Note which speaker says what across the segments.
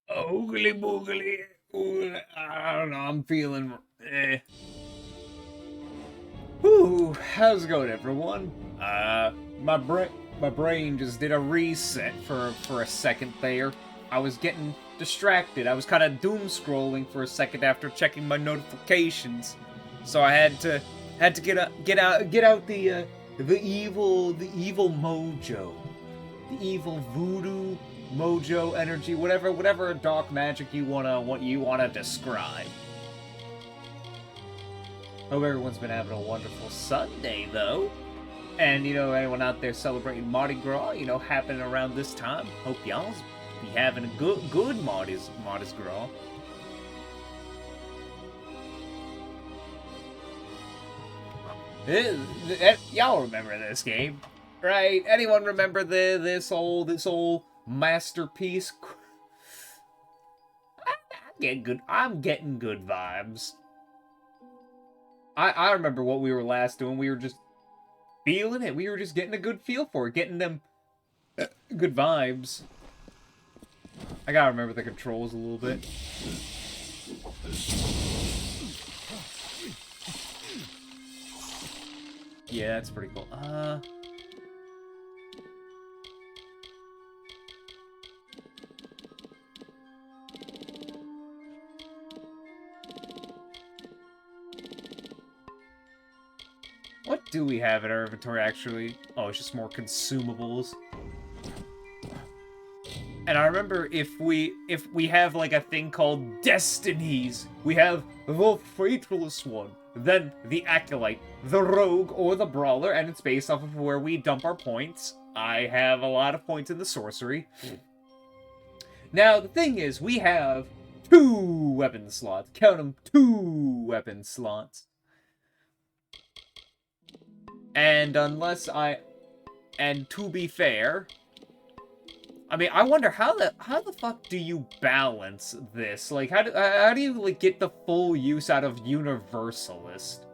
Speaker 1: Oogly boogly. I don't know. I'm feeling. Eh. Whew. How's it going, everyone? My brain just did a reset for a second there. I was getting distracted. I was kind of doom scrolling for a second after checking my notifications, so I had to get out the evil mojo, the evil voodoo mojo energy, whatever dark magic you wanna describe. Hope everyone's been having a wonderful Sunday, though. And, anyone out there celebrating Mardi Gras, happening around this time, hope y'all's be having a good Mardi Gras. Y'all remember this game, right? Anyone remember this old masterpiece? I'm getting good vibes. I remember what we were last doing. We were just feeling it. We were just getting a good feel for it, getting them good vibes. I gotta remember the controls a little bit. Yeah, that's pretty cool. What do we have in our inventory, actually? Oh, it's just more consumables. And I remember if we have like a thing called destinies, we have the faithless one, then the acolyte, the rogue, or the brawler, and it's based off of where we dump our points. I have a lot of points in the sorcery. Now the thing is, we have 2 weapon slots. Count them, 2 weapon slots. And and to be fair, I mean, I wonder how the fuck do you balance this? Like, how do you like get the full use out of Universalist?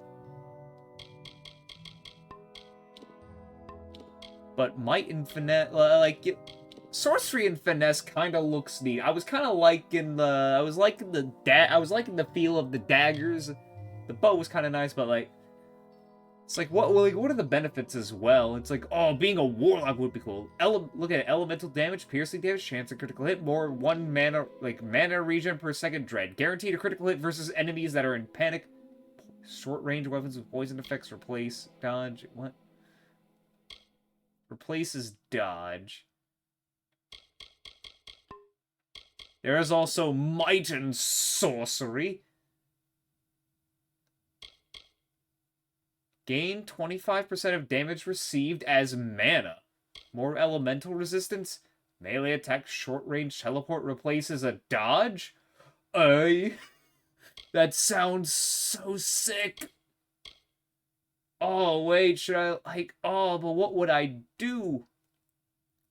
Speaker 1: But might and finesse, like, sorcery and finesse kind of looks neat. I was liking the feel of the daggers. The bow was kind of nice, but like, it's like, what are the benefits as well? It's like, oh, being a warlock would be cool. Look at it, elemental damage, piercing damage, chance of critical hit, more 1 mana regen per second, dread. Guaranteed a critical hit versus enemies that are in panic. Short range weapons with poison effects replace dodge. What? Replaces dodge. There is also might and sorcery. Gain 25% of damage received as mana. More elemental resistance. Melee attack short range teleport replaces a dodge? That sounds so sick. Oh, wait, should I, like, oh, but what would I do?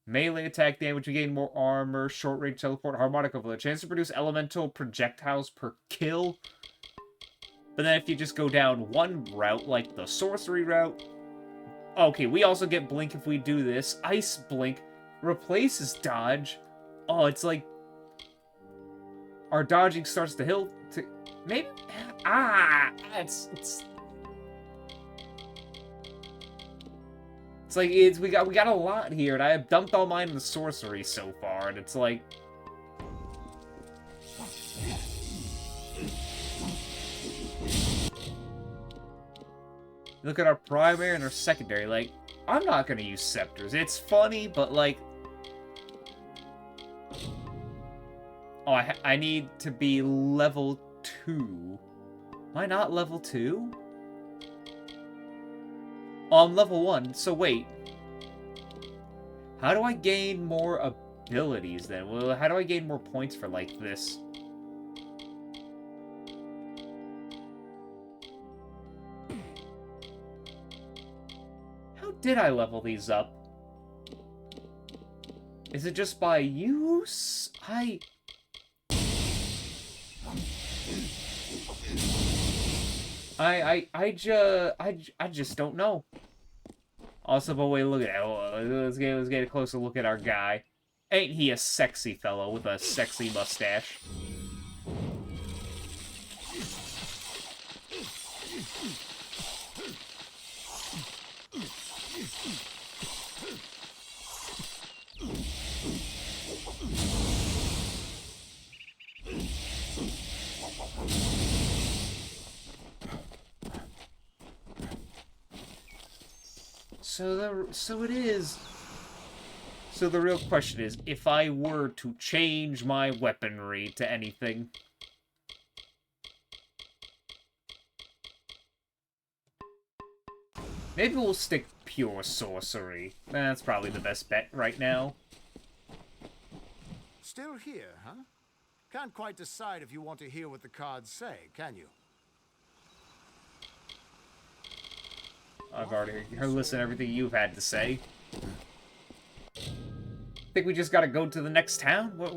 Speaker 1: Melee attack damage, we gain more armor, short range teleport, harmonic overload. Chance to produce elemental projectiles per kill. But then if you just go down one route, like the sorcery route... Okay, we also get blink if we do this. Ice blink replaces dodge. Oh, it's like... Our dodging starts to heal... Maybe... It's like, we got a lot here, and I have dumped all mine in the sorcery so far, and it's like... Look at our primary and our secondary, like, I'm not gonna use scepters. It's funny, but, like... Oh, I need to be level 2. Am I not level 2? Oh, I'm level 1, so wait. How do I gain more abilities, then? Well, how do I gain more points for, like, this? Did I level these up? Is it just by use? I just don't know. Also, but wait, look at it. Let's get a closer look at our guy. Ain't he a sexy fellow with a sexy mustache? So the real question is, if I were to change my weaponry to anything... Maybe we'll stick pure sorcery. That's probably the best bet right now.
Speaker 2: Still here, huh? Can't quite decide if you want to hear what the cards say, can you?
Speaker 1: I've already listened to everything you've had to say. Think we just gotta go to the next town? What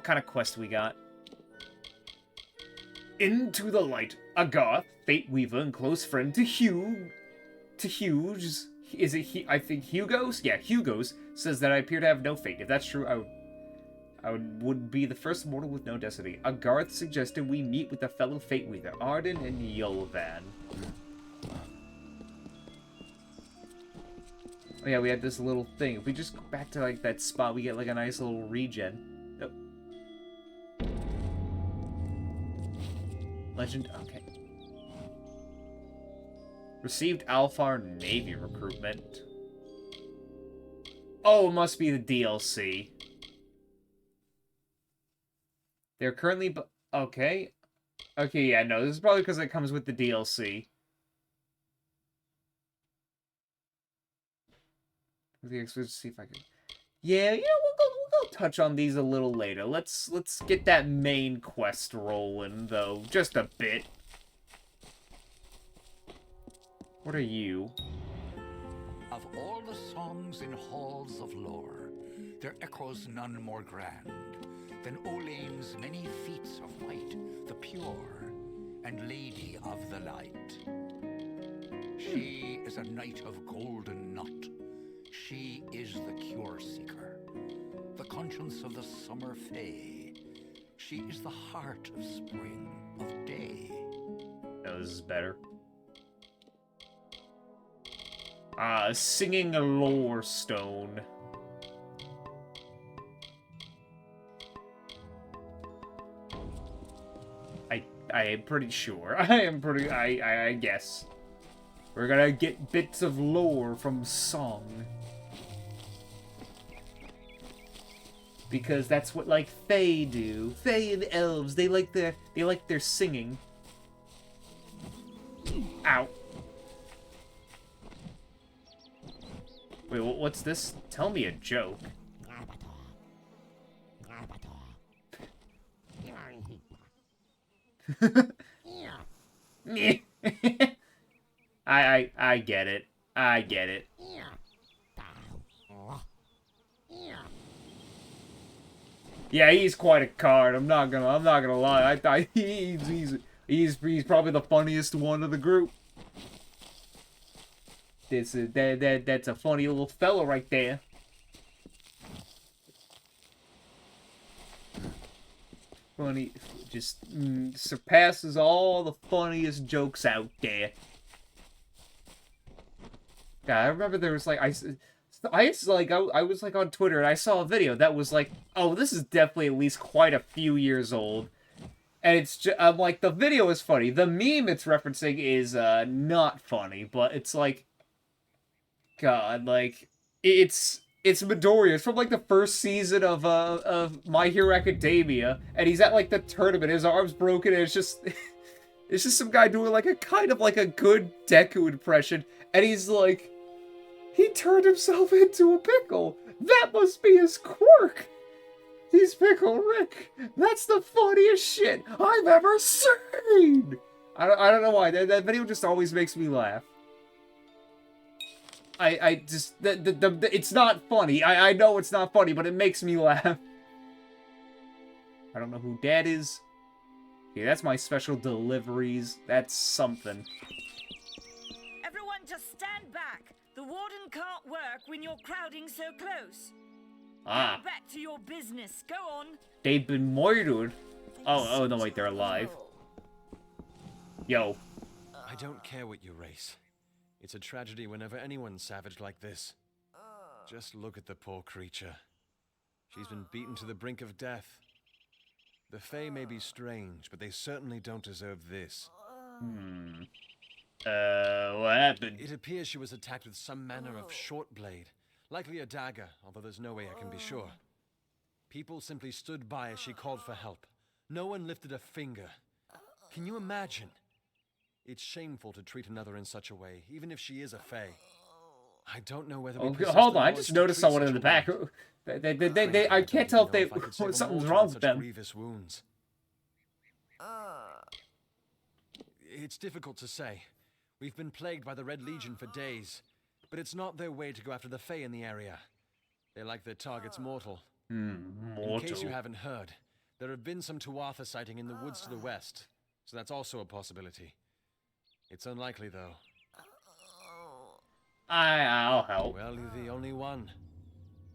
Speaker 1: kind of quest we got? Into the light. A goth, fate weaver, and close friend to Hugh's. Is it I think Hugo's? Yeah, Hugo's says that I appear to have no fate. If that's true, I would be the first mortal with no destiny. A Garth suggested we meet with a fellow fate weaver, Arden and Yolvan. Oh yeah, we had this little thing. If we just go back to, like, that spot, we get, like, a nice little regen. Oh. Legend, okay. Received Alfar Navy recruitment. Oh, it must be the DLC. They're currently, okay. Okay, yeah, no, this is probably because it comes with the DLC. Let's see if I can. Yeah, you know, we'll go touch on these a little later. Let's get that main quest rolling, though, just a bit. What are you?
Speaker 3: Of all the songs in halls of lore, there echoes none more grand than Olane's many feats of might, the pure and lady of the light. She is a knight of golden knot. She is the cure seeker, the conscience of the summer fae. She is the heart of spring, of day.
Speaker 1: Oh, this is better. Singing a lore stone. I am pretty sure. I guess. We're gonna get bits of lore from song. Because that's what, like, Fae do. Fae and elves, they like their singing. Ow. Wait, what's this? Tell me a joke. I get it. I get it. Yeah, he's quite a card. I'm not gonna lie. He's probably the funniest one of the group. That's a funny little fellow right there. Funny, just surpasses all the funniest jokes out there. Yeah, I remember there was like I was like on Twitter and I saw a video that was like, oh, this is definitely at least quite a few years old, and it's just, I'm like, the video is funny. The meme it's referencing is not funny, but it's like, God, like it's Midoriya. It's from like the first season of My Hero Academia, and he's at like the tournament. His arm's broken, and it's just it's just some guy doing like a kind of like a good Deku impression, and he's like, he turned himself into a pickle. That must be his quirk. He's Pickle Rick. That's the funniest shit I've ever seen. I don't know why that video just always makes me laugh. I just it's not funny. I know it's not funny, but it makes me laugh. I don't know who that is. Okay, that's my special deliveries. That's something.
Speaker 4: Everyone just stand back. The warden can't work when you're crowding so close.
Speaker 1: Ah,
Speaker 4: Get back to your business. Go on.
Speaker 1: they've been murdered. Oh, no, wait, they're alive. Yo.
Speaker 5: I don't care what you race. It's a tragedy whenever anyone's savage like this. Just look at the poor creature. She's been beaten to the brink of death. The Fae may be strange, but they certainly don't deserve this.
Speaker 1: What happened?
Speaker 5: It appears she was attacked with some manner of short blade, likely a dagger, although there's no way I can be sure. People simply stood by as she called for help. No one lifted a finger. Can you imagine? It's shameful to treat another in such a way, even if she is a Fae. I don't know whether we possess
Speaker 1: Hold
Speaker 5: the
Speaker 1: on, I
Speaker 5: knowledge
Speaker 1: just
Speaker 5: to
Speaker 1: noticed
Speaker 5: treat
Speaker 1: someone
Speaker 5: such
Speaker 1: in the
Speaker 5: a
Speaker 1: back.
Speaker 5: wound.
Speaker 1: I can't tell if
Speaker 5: I could save a
Speaker 1: something's
Speaker 5: mortal
Speaker 1: wrong
Speaker 5: with
Speaker 1: with
Speaker 5: such
Speaker 1: them.
Speaker 5: grievous wounds. It's difficult to say. We've been plagued by the Red Legion for days, but it's not their way to go after the Fae in the area. They like their targets mortal. In case you haven't heard, there have been some Tuatha sighting in the woods to the west, so that's also a possibility. It's unlikely, though.
Speaker 1: I'll help.
Speaker 5: Well, you're the only one.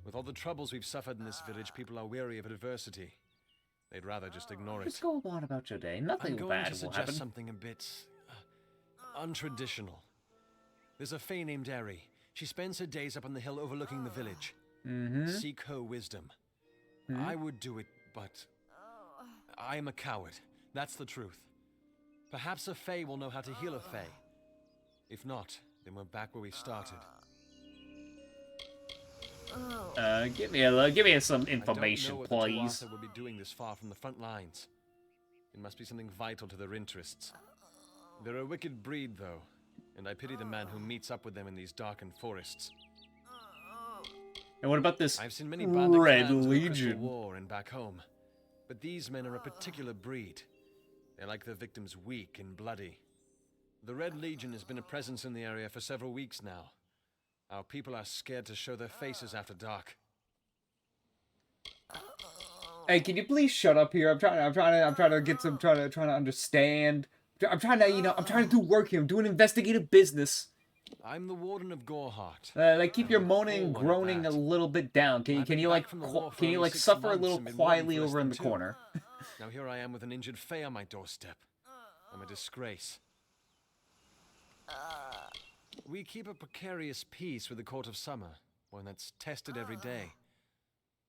Speaker 5: With all the troubles we've suffered in this village, people are weary of adversity. They'd rather just ignore it.
Speaker 1: Just go on about your day. Nothing
Speaker 5: I'm going
Speaker 1: bad
Speaker 5: to
Speaker 1: will
Speaker 5: suggest
Speaker 1: happen.
Speaker 5: something a bit untraditional. There's a Fae named Eri. She spends her days up on the hill overlooking the village. Seek her wisdom. I would do it, but I am a coward. That's the truth. Perhaps a Fae will know how to heal a Fae. If not, then we're back where we started.
Speaker 1: Give me some information,
Speaker 5: I don't know what
Speaker 1: please.
Speaker 5: the Tuatha will be doing this far from the front lines. It must be something vital to their interests. They're a wicked breed, though, and I pity the man who meets up with them in these darkened forests.
Speaker 1: And what about this
Speaker 5: I've seen many bandit
Speaker 1: Red
Speaker 5: clans in the Crystal
Speaker 1: Legion?
Speaker 5: War and back home, but these men are a particular breed. They like their victims weak and bloody. The Red Legion has been a presence in the area for several weeks now. Our people are scared to show their faces after dark.
Speaker 1: Hey, can you please shut up here? I'm trying to get some, trying to understand. I'm trying to do work here. I'm doing investigative business.
Speaker 5: I'm the Warden of Goreheart.
Speaker 1: Like, keep your moaning and groaning a little bit down. Can you like suffer a little quietly over in the corner?
Speaker 5: Now here I am with an injured Fae on my doorstep. I'm a disgrace. We keep a precarious peace with the Court of Summer, one that's tested every day.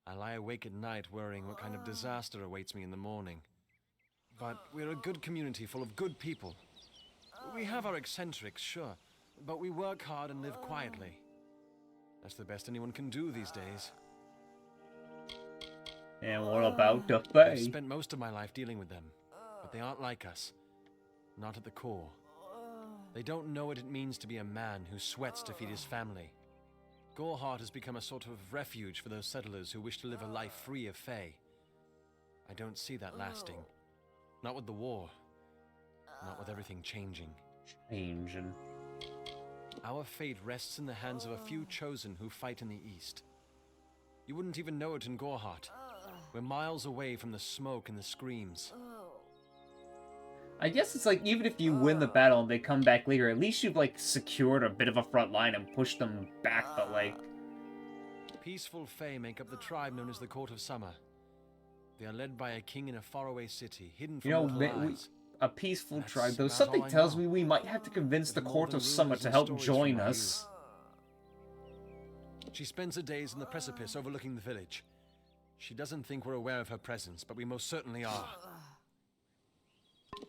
Speaker 5: I lie awake at night worrying what kind of disaster awaits me in the morning. But we're a good community full of good people. We have our eccentrics, sure, but we work hard and live quietly. That's the best anyone can do these days.
Speaker 1: And what about the
Speaker 5: I've
Speaker 1: Fae?
Speaker 5: spent most of my life dealing with them, but they aren't like us. Not at the core. They don't know what it means to be a man who sweats to feed his family. Goreheart has become a sort of refuge for those settlers who wish to live a life free of Fae. I don't see that lasting. Not with the war. Not with everything changing. Our fate rests in the hands of a few chosen who fight in the east. You wouldn't even know it in Goreheart. We're miles away from the smoke and the screams.
Speaker 1: I guess it's like, even if you win the battle and they come back later, at least you've, like, secured a bit of a front line and pushed them back, but, like...
Speaker 5: Peaceful Fae make up the tribe known as the Court of Summer. They are led by a king in a faraway city, hidden from mortal eyes.
Speaker 1: A peaceful
Speaker 5: That's
Speaker 1: tribe, though.
Speaker 5: about
Speaker 1: Something
Speaker 5: all I
Speaker 1: tells
Speaker 5: know.
Speaker 1: me we might have to convince the
Speaker 5: There's more
Speaker 1: Court
Speaker 5: than
Speaker 1: of Summer
Speaker 5: rumors
Speaker 1: to
Speaker 5: and
Speaker 1: help
Speaker 5: stories
Speaker 1: join
Speaker 5: from my
Speaker 1: us.
Speaker 5: She spends her days on the precipice overlooking the village. She doesn't think we're aware of her presence, but we most certainly are.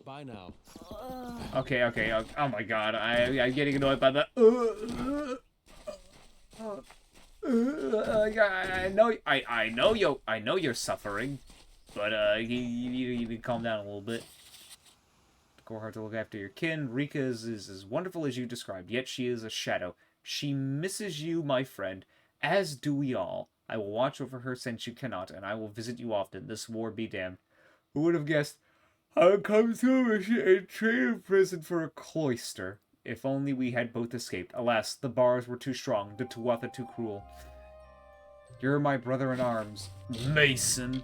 Speaker 5: Bye now.
Speaker 1: Okay. Oh my god, I'm getting annoyed by the... I know you're suffering, but you need to calm down a little bit. Goreheart to look after your kin. Rika is as wonderful as you described, yet she is a shadow. She misses you, my friend, as do we all. I will watch over her since you cannot, and I will visit you often. This war be damned. Who would have guessed? I would come to a trade in prison for a cloister. If only we had both escaped. Alas, the bars were too strong, the Tuatha too cruel. You're my brother in arms, Mason.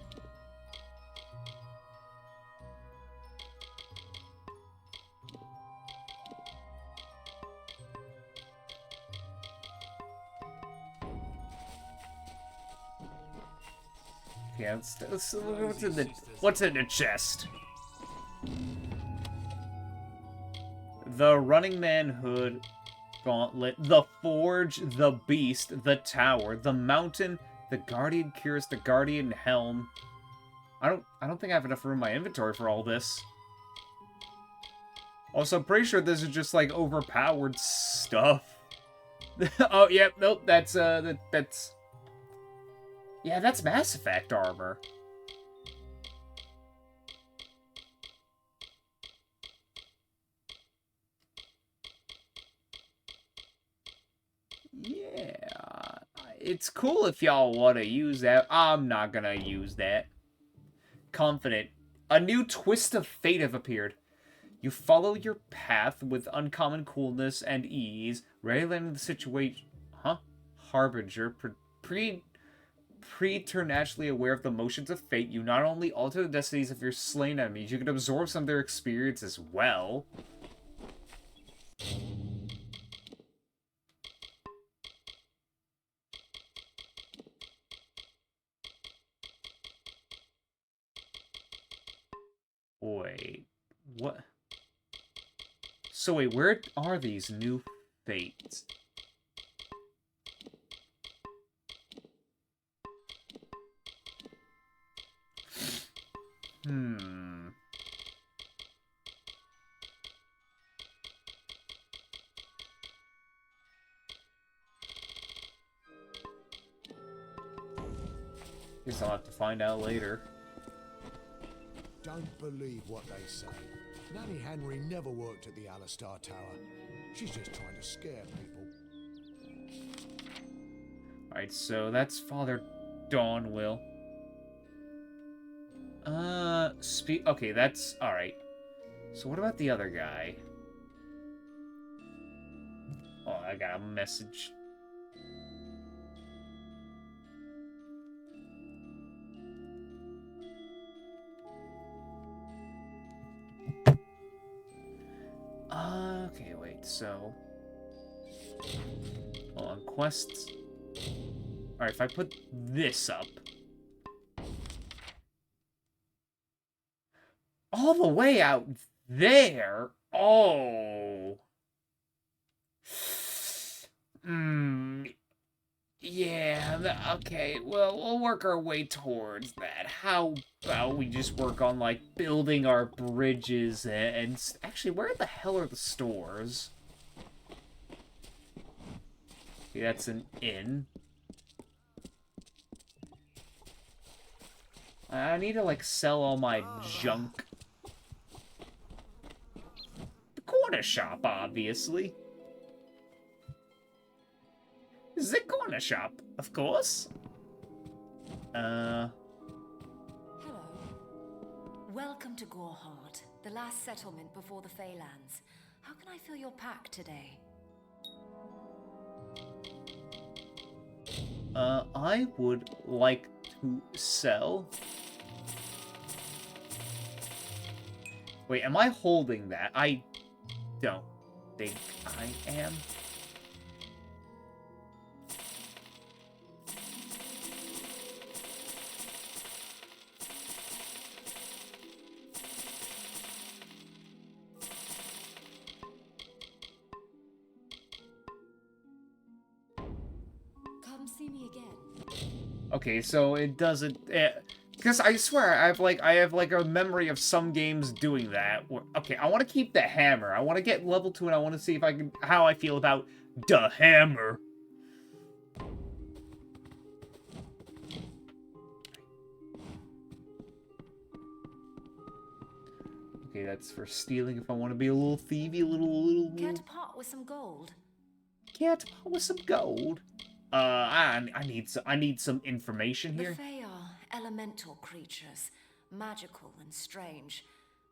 Speaker 1: Yeah, what's in the chest? The Running Man hood, gauntlet, the forge, the beast, the tower, the mountain, the guardian cuirass, the guardian helm. I don't think I have enough room in my inventory for all this. Also, I'm pretty sure this is just like overpowered stuff. Oh, yep, nope, that's yeah, that's Mass Effect armor. Yeah, it's cool if y'all want to use that. I'm not gonna use that. Confident. A new twist of fate have appeared. You follow your path with uncommon coolness and ease, rarely the situation. Huh? Harbinger. Preternaturally aware of the motions of fate, you not only alter the destinies of your slain enemies, you can absorb some of their experience as well. Wait, what? So wait, where are these new fates? Guess I'll have to find out later.
Speaker 2: Don't believe what they say. Nanny Henry never worked at the Alistar Tower. She's just trying to scare people.
Speaker 1: Alright, so that's Father Dawnwill. Okay, that's... Alright. So what about the other guy? Oh, I got a message. Okay, wait, so... Hold on, quests. Alright, if I put this up... All the way out there? Oh... Yeah, okay, well, we'll work our way towards that. How about we just work on, like, building our bridges and actually, where the hell are the stores? Okay, that's an inn. I need to, like, sell all my junk. The corner shop, obviously. The corner shop, of course.
Speaker 6: Hello. Welcome to Goreheart, the last settlement before the Feylands. How can I fill your pack today?
Speaker 1: I would like to sell... Wait, am I holding that? I don't think I am.
Speaker 6: Come see me again.
Speaker 1: Okay, so it doesn't... Because I swear, I have like a memory of some games doing that. Okay, I want to keep the hammer. I want to get level 2 and I want to see if I can... How I feel about the hammer. Okay, that's for stealing if I want to be a little thievy, a little...
Speaker 6: Care to part with some gold?
Speaker 1: Care to part with some gold? I need some information here.
Speaker 6: The Fey are elemental creatures, magical and strange.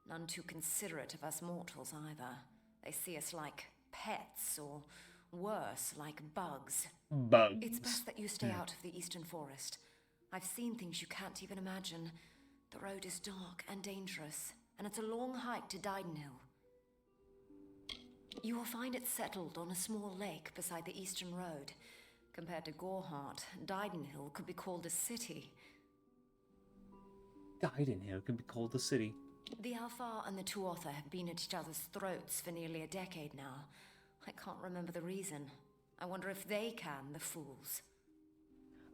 Speaker 6: None too considerate of us mortals either. They see us like pets, or worse, like bugs.
Speaker 1: Bugs.
Speaker 6: It's best that you stay out of the Eastern Forest. I've seen things you can't even imagine. The road is dark and dangerous, and it's a long hike to Didenhill. You will find it settled on a small lake beside the Eastern Road. Compared to Goreheart, Didenhill could be called a city.
Speaker 1: died in here. It could be called the city.
Speaker 6: The Alfar and the Tuatha have been at each other's throats for nearly a decade now. I can't remember the reason. I wonder if they can, the fools.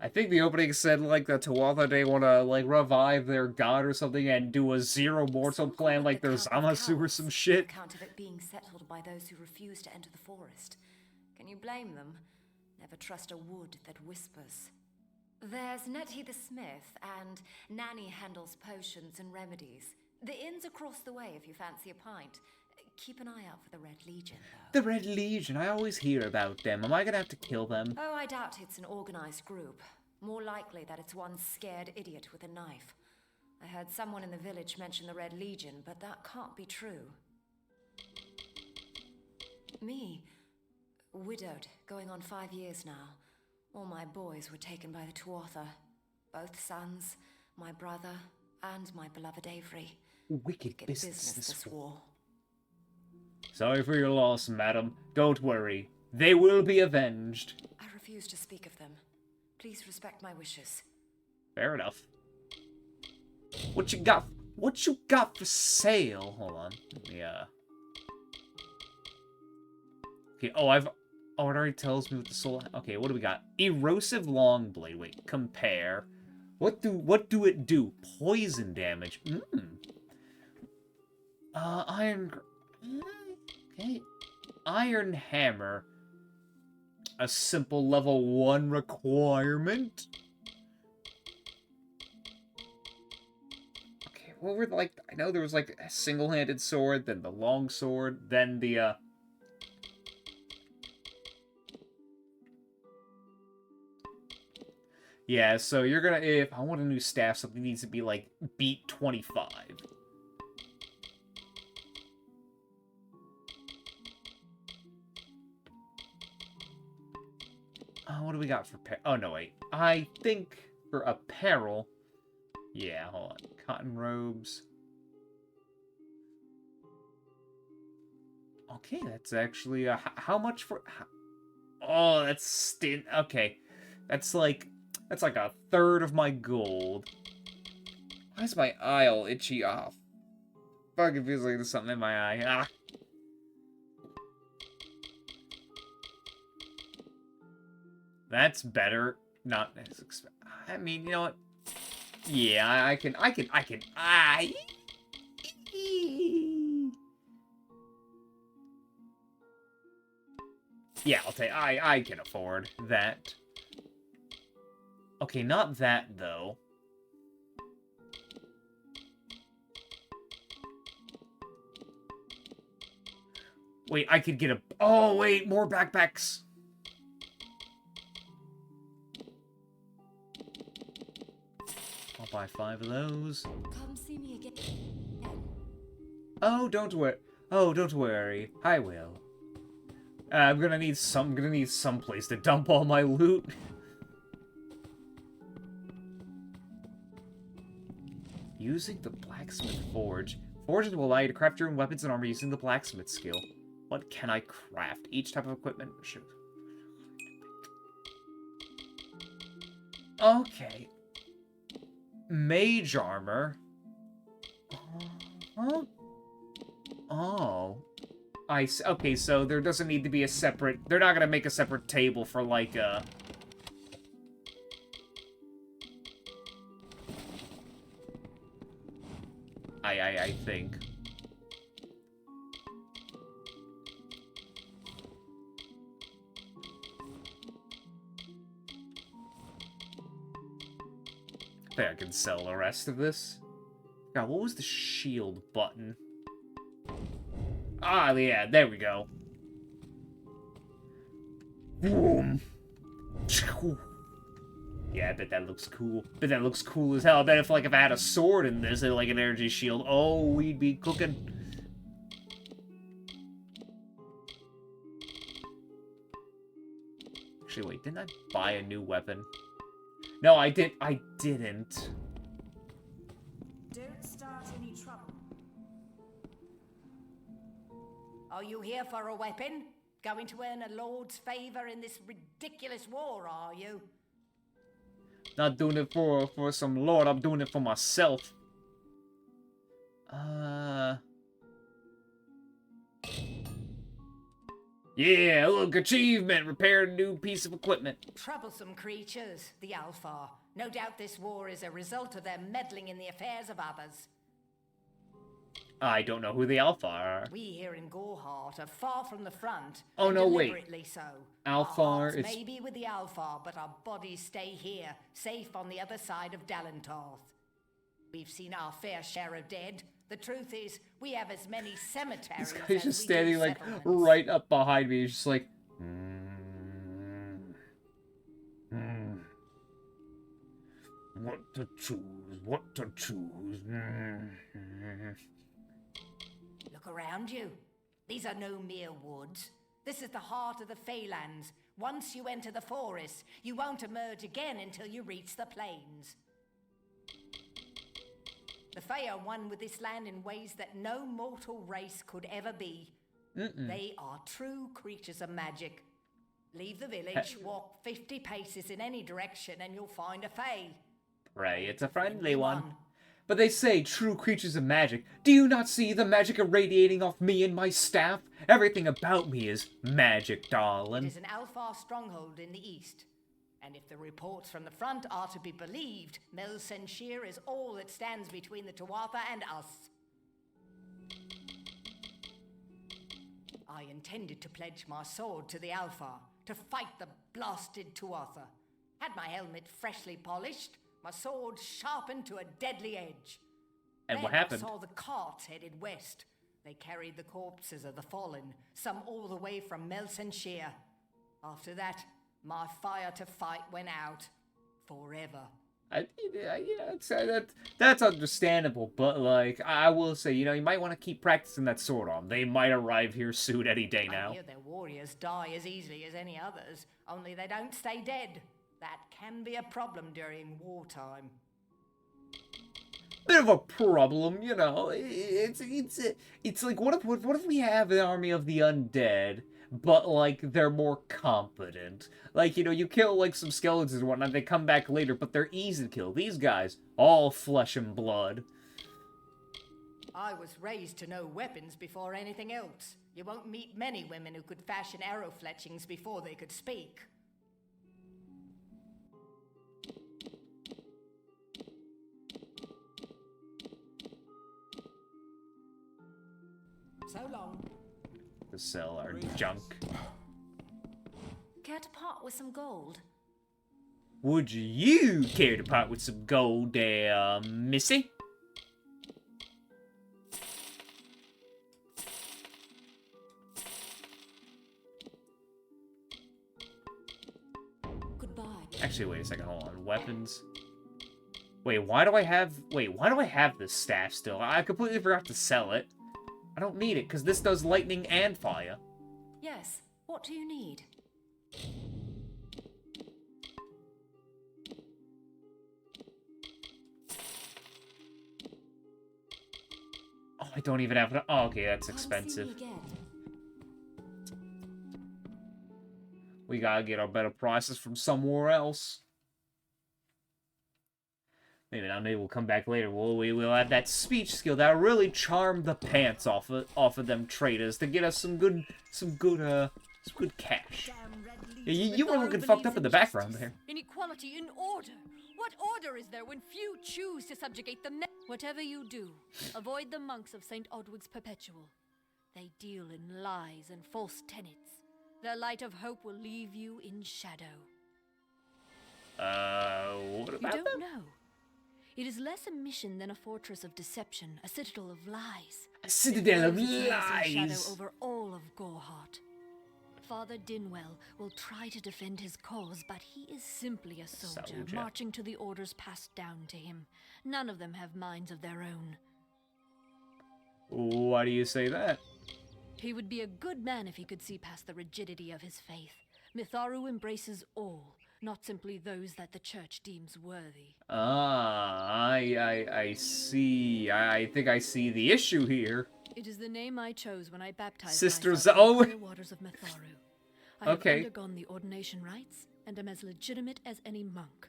Speaker 1: I think the opening said, like, the Tuatha, they want to, like, revive their god or something and do a zero mortal plan like there's Zamasu or some shit.
Speaker 6: On account of it being settled by those who refuse to enter the forest. Can you blame them? Never trust a wood that whispers. There's Nettie the smith, and Nanny handles potions and remedies. The inn's across the way if you fancy a pint. Keep an eye out for the Red Legion, though.
Speaker 1: The Red Legion, I always hear about them. Am I gonna have to kill them?
Speaker 6: Oh, I doubt it's an organized group. More likely that it's one scared idiot with a knife. I heard someone in the village mention the Red Legion, but that can't be true. Me, widowed, going on 5 years now. All my boys were taken by the Tuatha. Both sons, my brother, and my beloved Avery.
Speaker 1: Wicked business
Speaker 6: this war.
Speaker 1: Sorry for your loss, madam. Don't worry. They will be avenged.
Speaker 6: I refuse to speak of them. Please respect my wishes.
Speaker 1: Fair enough. What you got? What you got for sale? Hold on. Let me, Okay, oh, it already tells me what the soul... Okay, what do we got? Erosive Longblade. Wait, compare. What do it do? Poison damage. Iron... Okay. Iron Hammer. A simple level 1 requirement. Okay, what were, like... I know there was, like, a single-handed sword, then the long sword, then the, Yeah, so you're gonna... If I want a new staff, something needs to be, like, beat 25. What do we got for... Oh, no, wait. I think for apparel... Yeah, hold on. Cotton robes. Okay, that's actually... how much for... Oh, that's stint... Okay. That's like a third of my gold. Why is my eye all itchy off? Fucking feels like there's something in my eye. Ah. That's better. Not as expensive. I mean, you know what? Yeah, I can. Yeah, I'll take. I can afford that. Okay, not that though. Wait, I could get a... Oh, wait, more backpacks. I'll buy 5 of those.
Speaker 6: Come see me again.
Speaker 1: Oh, don't worry. Oh, don't worry. I will. I'm gonna need some place to dump all my loot. Using the blacksmith forge. Forges will allow you to craft your own weapons and armor using the blacksmith skill. What can I craft? Each type of equipment. Shoot. Okay. Mage armor. Huh? Oh. Okay, so there doesn't need to be a separate... They're not gonna make a separate table for, like, I think. I think I can sell the rest of this. God, what was the shield button? Ah, yeah, there we go. Boom. Yeah, I bet that looks cool. Bet that looks cool as hell. I bet if I had a sword in this and like an energy shield, oh, we'd be cooking. Actually, wait, didn't I buy a new weapon? No, I didn't.
Speaker 4: Don't start any trouble.
Speaker 7: Are you here for a weapon? Going to earn a lord's favor in this ridiculous war, are you?
Speaker 1: Not doing it for some lord, I'm doing it for myself. Yeah, look, achievement! Repair a new piece of equipment.
Speaker 7: Troublesome creatures, the Alpha. No doubt this war is a result of their meddling in the affairs of others.
Speaker 1: I don't know who the Alpha are.
Speaker 7: We here in Goreheart are far from the front.
Speaker 1: Oh,
Speaker 7: and
Speaker 1: no, wait.
Speaker 7: deliberately so.
Speaker 1: Alpha,
Speaker 7: Our hearts
Speaker 1: it's-
Speaker 7: may be with the Alpha, but our bodies stay here, safe on the other side of Dalentarth. We've seen our fair share of dead. The truth is, we have as many cemeteries
Speaker 1: This
Speaker 7: as
Speaker 1: guy's just
Speaker 7: we
Speaker 1: standing,
Speaker 7: do
Speaker 1: like,
Speaker 7: settlements.
Speaker 1: right up behind me. He's just like... What to choose? What to choose?
Speaker 7: Look around you. These are no mere woods. This is the heart of the Feylands. Once you enter the forest, you won't emerge again until you reach the plains. The Fey are one with this land in ways that no mortal race could ever be. They are true creatures of magic. Leave the village, walk 50 paces in any direction, and you'll find a Fey.
Speaker 1: Pray it's a friendly one. But they say true creatures of magic. Do you not see the magic irradiating off me and my staff? Everything about me is magic,
Speaker 7: It
Speaker 1: darling.
Speaker 7: is an Alfar stronghold in the east. And if the reports from the front are to be believed, Melsenshir is all that stands between the Tuatha and us. I intended to pledge my sword to the Alfar, to fight the blasted Tuatha. Had my helmet freshly polished, my sword sharpened to a deadly edge.
Speaker 1: And what
Speaker 7: Then
Speaker 1: happened?
Speaker 7: I saw the carts headed west. They carried the corpses of the fallen, some all the way from Melsenshir. After that, my fire to fight went out. Forever.
Speaker 1: That's understandable, but, like, I will say, you know, you might want to keep practicing that sword arm. They might arrive here soon any day
Speaker 7: I
Speaker 1: now.
Speaker 7: hear their warriors die as easily as any others, only they don't stay dead. That can be a problem during wartime.
Speaker 1: Bit of a problem, you know. It's like, what if we have an army of the undead, but, like, they're more competent? Like, you know, you kill, like, some skeletons and whatnot, they come back later, but they're easy to kill. These guys, all flesh and blood.
Speaker 7: I was raised to know weapons before anything else. You won't meet many women who could fashion arrow fletchings before they could speak. So long.
Speaker 1: To sell our junk.
Speaker 6: Care to part with some gold?
Speaker 1: Would you care to part with some gold there, missy?
Speaker 6: Goodbye.
Speaker 1: Actually, wait a second, hold on. Weapons. Wait, why do I have this staff still? I completely forgot to sell it. I don't need it, because this does lightning and fire.
Speaker 6: Yes. What do you need?
Speaker 1: Oh, I don't even have... Oh, okay, that's
Speaker 6: Come see
Speaker 1: expensive.
Speaker 6: me again.
Speaker 1: We gotta get our better prices from somewhere else. Maybe we'll come back later. We'll have that speech skill that'll really charm the pants off of them traders to get us some good cash. Yeah, you were looking fucked up in the background there.
Speaker 8: Inequality in order. What order is there when few choose to subjugate the men? Whatever you do, avoid the monks of St. Odwig's Perpetual. They deal in lies and false tenets. Their light of hope will leave you in shadow.
Speaker 1: What
Speaker 8: You
Speaker 1: about
Speaker 8: don't
Speaker 1: them?
Speaker 8: know. It is less a mission than a fortress of deception, a citadel of lies.
Speaker 1: A citadel of
Speaker 8: Its menacing shadow
Speaker 1: lies.
Speaker 8: over all of Goreheart. Father Dinwell will try to defend his cause, but he is simply a soldier, marching to the orders passed down to him. None of them have minds of their own.
Speaker 1: Why do you say that?
Speaker 8: He would be a good man if he could see past the rigidity of his faith. Mitharu embraces all, not simply those that the church deems worthy.
Speaker 1: Ah, I see. I think I see the issue here.
Speaker 8: It is the name I chose when I baptized
Speaker 1: Sister
Speaker 8: myself in
Speaker 1: Zoe.
Speaker 8: the clear waters of Mitharu. I have
Speaker 1: Okay.
Speaker 8: undergone the ordination rites and am as legitimate as any monk.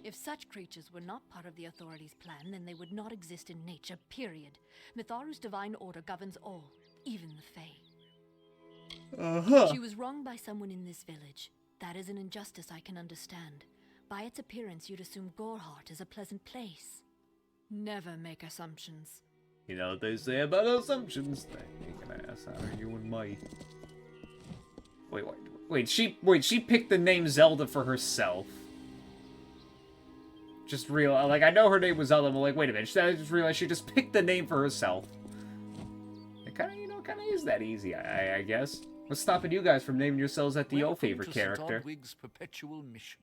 Speaker 8: If such creatures were not part of the authorities' plan, then they would not exist in nature, period. Mitharu's divine order governs all, even the Fae. She was wronged by someone in this village. That is an injustice I can understand. By its appearance, you'd assume Goreheart is a pleasant place. Never make assumptions.
Speaker 1: You know what they say about assumptions? They make an ass out of you and Mike. Wait, she picked the name Zelda for herself. Just like, I know her name was Zelda, but like, wait a minute, I just realized she just picked the name for herself. It kinda, kinda is that easy, I guess. What's stopping you guys from naming yourselves after your favorite character?
Speaker 3: Perpetual mission.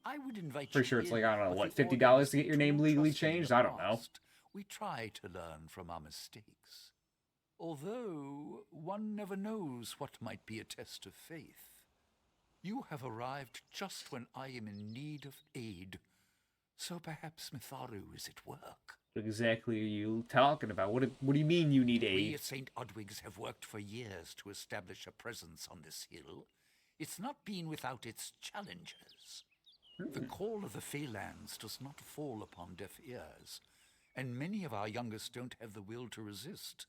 Speaker 3: I would invite
Speaker 1: Pretty sure it's like, I don't know, what, $50 to get your name legally changed? I don't know.
Speaker 3: We try to learn from our mistakes. Although, one never knows what might be a test of faith. You have arrived just when I am in need of aid. So perhaps Mitharu is at work.
Speaker 1: What exactly are you talking about? What do you mean you need aid?
Speaker 3: We at St. Odwig's have worked for years to establish a presence on this hill. It's not been without its challenges. The call of the Feylands does not fall upon deaf ears, and many of our youngest don't have the will to resist.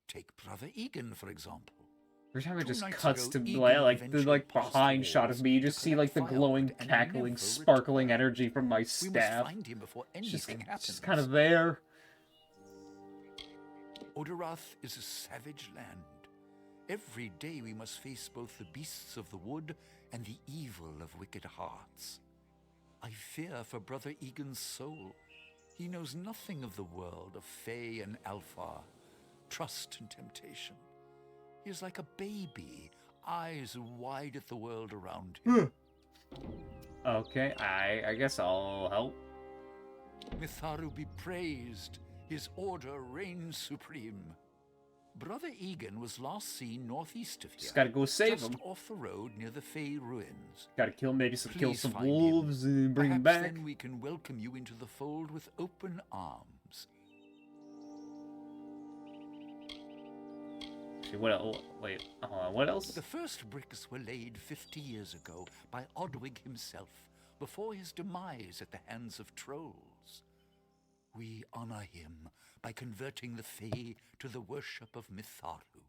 Speaker 3: Take Brother Egan, for example.
Speaker 1: Every time it just cuts to the behind shot of me, you just see like the glowing, cackling, sparkling energy from my staff. Just kind of there.
Speaker 3: Oderath is a savage land. Every day we must face both the beasts of the wood and the evil of wicked hearts. I fear for Brother Egan's soul. He knows nothing of the world of Fey and Alpha, trust and temptation. He is like a baby, eyes wide at the world around him.
Speaker 1: Okay, I guess I'll help.
Speaker 3: Mitharu be praised. His order reigns supreme. Brother Egan was last seen northeast of here.
Speaker 1: Just gotta go save him.
Speaker 3: Just off the road near the Fey ruins.
Speaker 1: Gotta kill
Speaker 3: Please
Speaker 1: some
Speaker 3: find
Speaker 1: wolves and bring him back.
Speaker 3: Perhaps then we can welcome you into the fold with open arms.
Speaker 1: What else? Wait, hold on, what else?
Speaker 3: The first bricks were laid 50 years ago by Odwig himself, before his demise at the hands of trolls. We honor him by converting the Fae to the worship of Mitharu.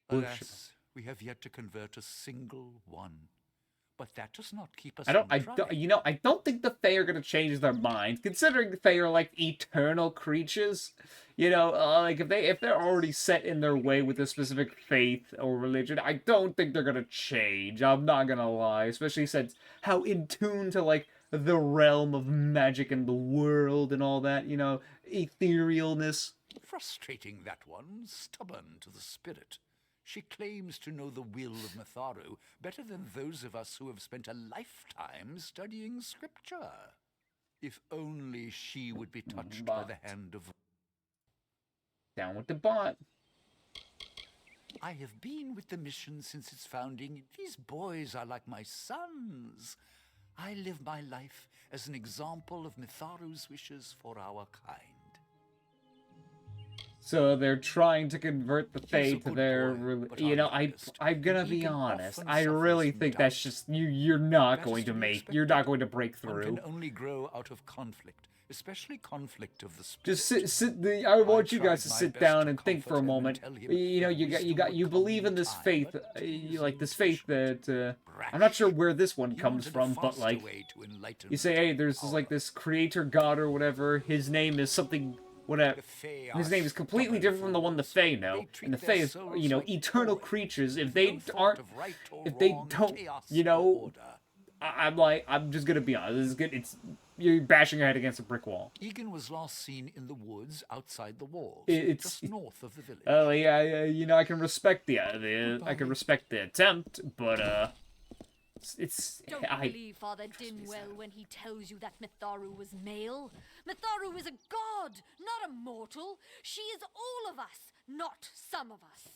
Speaker 3: Alas, we have yet to convert a single one. But that does not keep us
Speaker 1: I don't think the Fae are gonna change their minds, considering the Fae are like eternal creatures. Like if they're already set in their way with a specific faith or religion, I don't think they're gonna change. I'm not gonna lie, especially since how in tune to like the realm of magic and the world and all that, etherealness.
Speaker 3: Frustrating, that one, stubborn to the spirit. She claims to know the will of Mitharu better than those of us who have spent a lifetime studying scripture. If only she would be touched by the hand of...
Speaker 1: Down with the bot.
Speaker 3: I have been with the mission since its founding. These boys are like my sons. I live my life as an example of Mitharu's wishes for our kind.
Speaker 1: So they're trying to convert the Fae to their... I'm gonna be honest. I really think that's just... You're not going to break through.
Speaker 3: One can only grow out of conflict, especially conflict of the spirit.
Speaker 1: Just I want you guys to sit down and think for a moment. You believe in this faith, this faith that I'm not sure where this one comes from, but like you say, hey, there's this creator god or whatever. His name is something. Whatever. His name is completely different from the one the Fae know, and the Fae is, eternal creatures. If they don't, I'm just gonna be honest. This is good. You're bashing your head against a brick wall.
Speaker 3: Egan was last seen in the woods outside the walls, just north of the village.
Speaker 1: Oh yeah, I can respect the attempt, but
Speaker 8: Don't believe Father Dinwell when he tells you that Mitharu was male. Mitharu is a god, not a mortal. She is all of us, not some of us.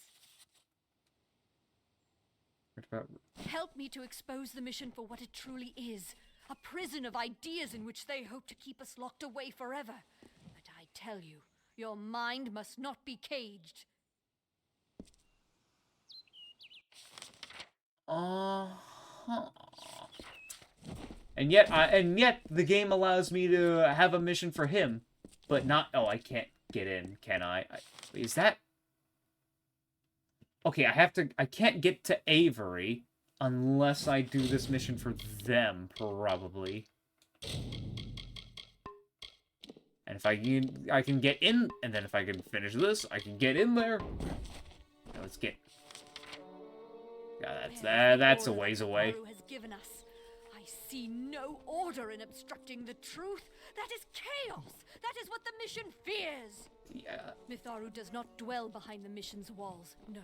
Speaker 8: Help me to expose the mission for what it truly is. A prison of ideas in which they hope to keep us locked away forever. But I tell you, your mind must not be caged.
Speaker 1: And yet the game allows me to have a mission for him, but not. Oh, I can't get in, can I? Is that? Okay, I can't get to Avery unless I do this mission for them, probably. And if I can get in, and then if I can finish this, I can get in there. Now let's get. Yeah, that's a ways away.
Speaker 8: Has given us. I see no order in obstructing the truth. That is chaos. That is what the mission fears.
Speaker 1: Yeah.
Speaker 8: Mitharu does not dwell behind the mission's walls. No.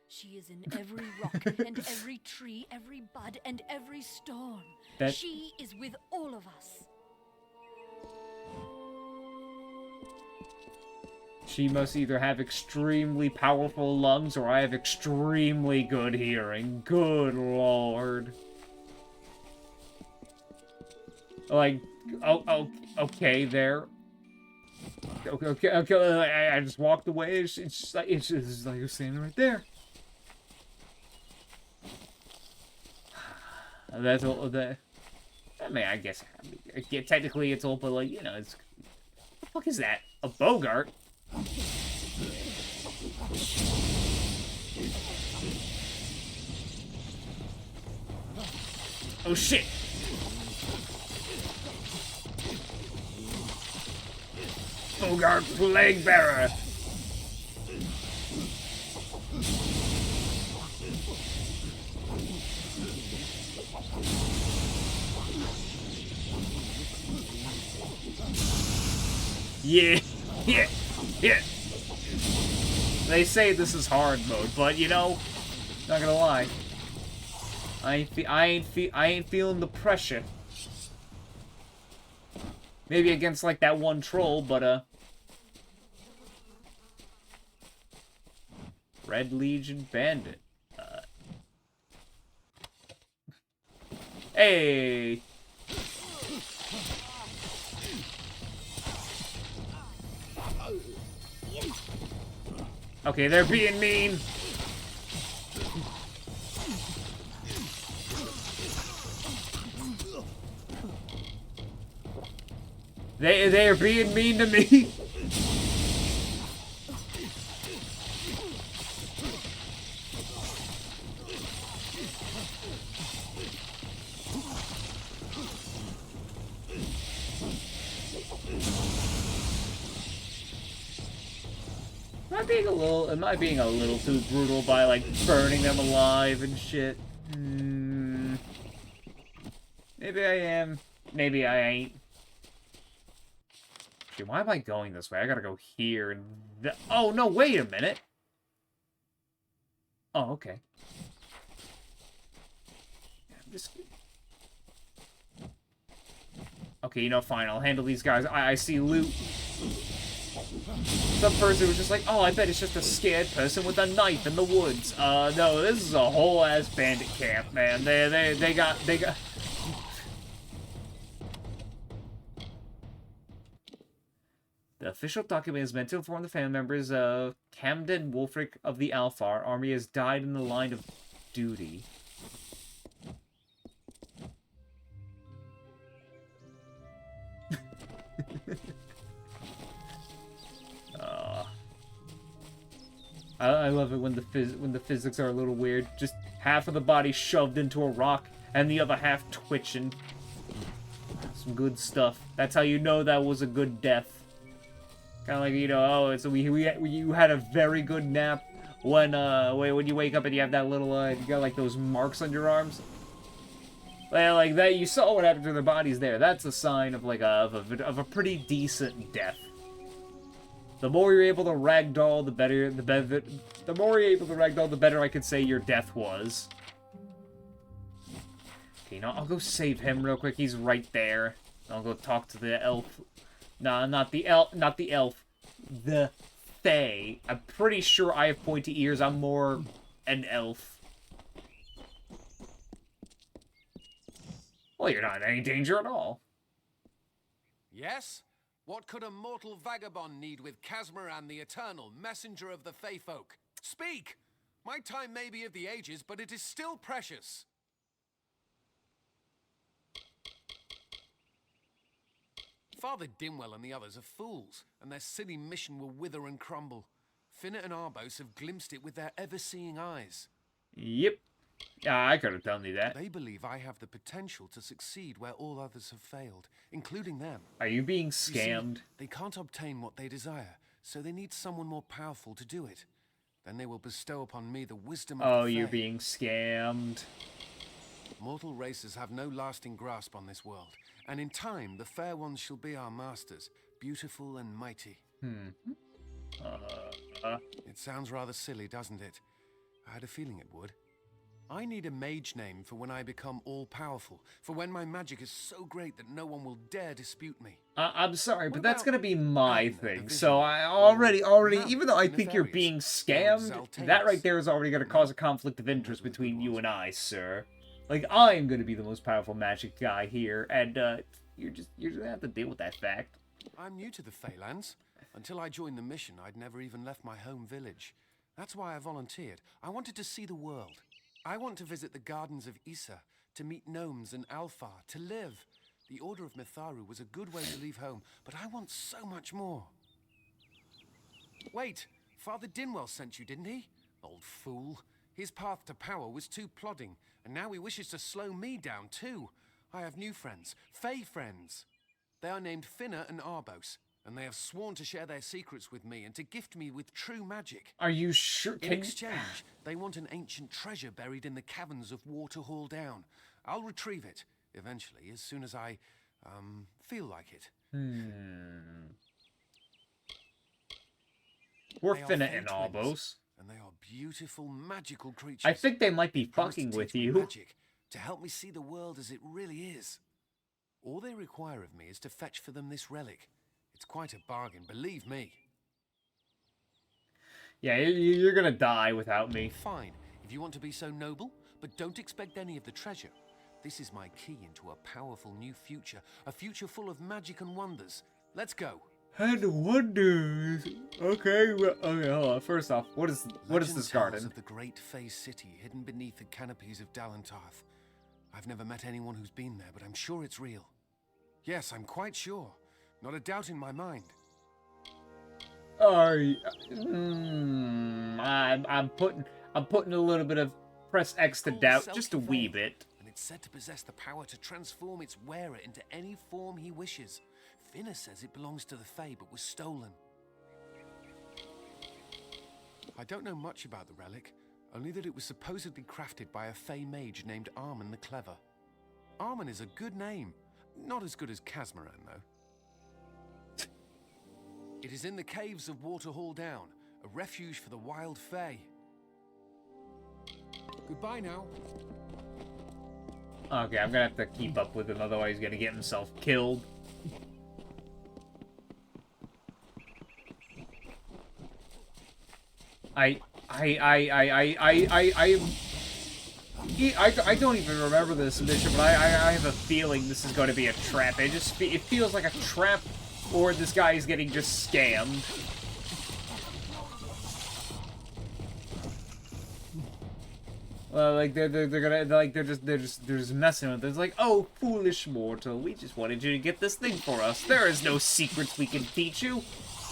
Speaker 8: She is in every rock and every tree, every bud and every storm. She is with all of us.
Speaker 1: She must either have extremely powerful lungs or I have extremely good hearing. Good lord. Like, okay, there. Okay, I just walked away. It's just like you're standing right there. That's all that. I mean, I guess technically it's all, but like, you know, it's. What the fuck is that? A Bogart? Oh shit! Bogart Plague Bearer! Yeah, yeah, yeah. They say this is hard mode, but you know, not gonna lie, I ain't feeling the pressure. Maybe against like that one troll, but Red Legion Bandit. Hey. Okay, they're being mean. They're being mean to me. Am I being a little too brutal by like burning them alive and shit? Maybe I am. Maybe I ain't. Dude, why am I going this way? I gotta go here and oh no! Wait a minute. Oh, okay. I'm just. Okay, you know, fine. I'll handle these guys. I see loot. Some person was just like, oh, I bet it's just a scared person with a knife in the woods. No, this is a whole ass bandit camp, man. They got. The official document is meant to inform the family members of Camden Wolfric of the Alfar army has died in the line of duty. I love it when the physics are a little weird. Just half of the body shoved into a rock and the other half twitching. Some good stuff. That's how you know that was a good death. Kind of like, you know, oh, so you had a very good nap when you wake up and you have that little you got like those marks on your arms. Well, like that, you saw what happened to their bodies there. That's a sign of like of a pretty decent death. The more you're able to ragdoll, the better. The more you're able to ragdoll, the better I could say your death was. Okay, you know, I'll go save him real quick. He's right there. I'll go talk to the elf. Nah, not the elf. Not the elf. The Fae. I'm pretty sure I have pointy ears. I'm more an elf. Well, you're not in any danger at all.
Speaker 5: Yes? What could a mortal vagabond need with Casmaran the Eternal, messenger of the Fae folk? Speak! My time may be of the ages, but it is still precious. Father Dimwell and the others are fools, and their silly mission will wither and crumble. Finnet and Arbos have glimpsed it with their ever-seeing eyes.
Speaker 1: Yep. Yeah, I could have done that.
Speaker 5: They believe I have the potential to succeed where all others have failed, including them.
Speaker 1: Are you being
Speaker 5: You see,
Speaker 1: scammed?
Speaker 5: they can't obtain what they desire, so they need someone more powerful to do it. Then they will bestow upon me the wisdom of
Speaker 1: Oh,
Speaker 5: the
Speaker 1: you're
Speaker 5: Fae.
Speaker 1: being scammed.
Speaker 5: Mortal races have no lasting grasp on this world, and in time the fair ones shall be our masters, beautiful and mighty. It sounds rather silly, doesn't it? I had a feeling it would. I need a mage name for when I become all-powerful, for when my magic is so great that no one will dare dispute me.
Speaker 1: I'm sorry, but
Speaker 5: What
Speaker 1: that's
Speaker 5: about
Speaker 1: gonna be my
Speaker 5: Abner, the
Speaker 1: thing. So I
Speaker 5: visionary,
Speaker 1: already,
Speaker 5: or
Speaker 1: even though I
Speaker 5: Malak, the
Speaker 1: think you're
Speaker 5: nefarious,
Speaker 1: being
Speaker 5: or
Speaker 1: scammed,
Speaker 5: Zaltaeus?
Speaker 1: that right there is already gonna cause a conflict of interest between you and I, sir. Like, I'm gonna be the most powerful magic guy here, and, you're gonna have to deal with that fact.
Speaker 5: I'm new to the Feylands. Until I joined the mission, I'd never even left my home village. That's why I volunteered. I wanted to see the world. I want to visit the gardens of Issa, to meet gnomes and Alfar, to live. The Order of Mitharu was a good way to leave home, but I want so much more. Wait, Father Dinwell sent you, didn't he? Old fool. His path to power was too plodding, and now he wishes to slow me down too. I have new friends, Fey friends. They are named Finna and Arbos, and they have sworn to share their secrets with me and to gift me with true magic.
Speaker 1: Are you sure?
Speaker 5: In exchange, they want an ancient treasure buried in the caverns of Waterhall Down. I'll retrieve it, eventually, as soon as I, feel like it.
Speaker 1: We're
Speaker 5: They are
Speaker 1: Finna
Speaker 5: Fey
Speaker 1: and
Speaker 5: twins,
Speaker 1: Albos.
Speaker 5: and they are beautiful, magical creatures.
Speaker 1: I think they might be
Speaker 5: Promised to
Speaker 1: fucking with
Speaker 5: teach me
Speaker 1: you.
Speaker 5: magic, to help me see the world as it really is. All they require of me is to fetch for them this relic. It's quite a bargain, believe me.
Speaker 1: Yeah, you're gonna die without me.
Speaker 5: Fine, if you want to be so noble, but don't expect any of the treasure. This is my key into a powerful new future, a future full of magic and wonders. Let's go.
Speaker 1: And wonders. Okay, well, okay, hold on. First off, what is
Speaker 5: Legend
Speaker 1: this
Speaker 5: tells
Speaker 1: garden?
Speaker 5: of the great Fey city hidden beneath the canopies of Dalantarth. I've never met anyone who's been there, but I'm sure it's real. Yes, I'm quite sure. Not a doubt in my mind.
Speaker 1: I'm putting a little bit of press X to
Speaker 5: Called
Speaker 1: doubt,
Speaker 5: the
Speaker 1: just a
Speaker 5: Selkie
Speaker 1: wee
Speaker 5: Veil,
Speaker 1: bit.
Speaker 5: And it's said to possess the power to transform its wearer into any form he wishes. Finna says it belongs to the Fae, but was stolen. I don't know much about the relic, only that it was supposedly crafted by a Fey mage named Armen the Clever. Armen is a good name. Not as good as Casmaran, though. It is in the caves of Waterhall Down, a refuge for the wild Fae. Goodbye now.
Speaker 1: Okay, I'm gonna have to keep up with him, otherwise he's gonna get himself killed. I don't even remember this mission, but I have a feeling this is going to be a trap. It feels like a trap, or this guy is getting just scammed. Like they're just messing with it. It's like, oh, foolish mortal, we just wanted you to get this thing for us. There is no secrets we can teach you.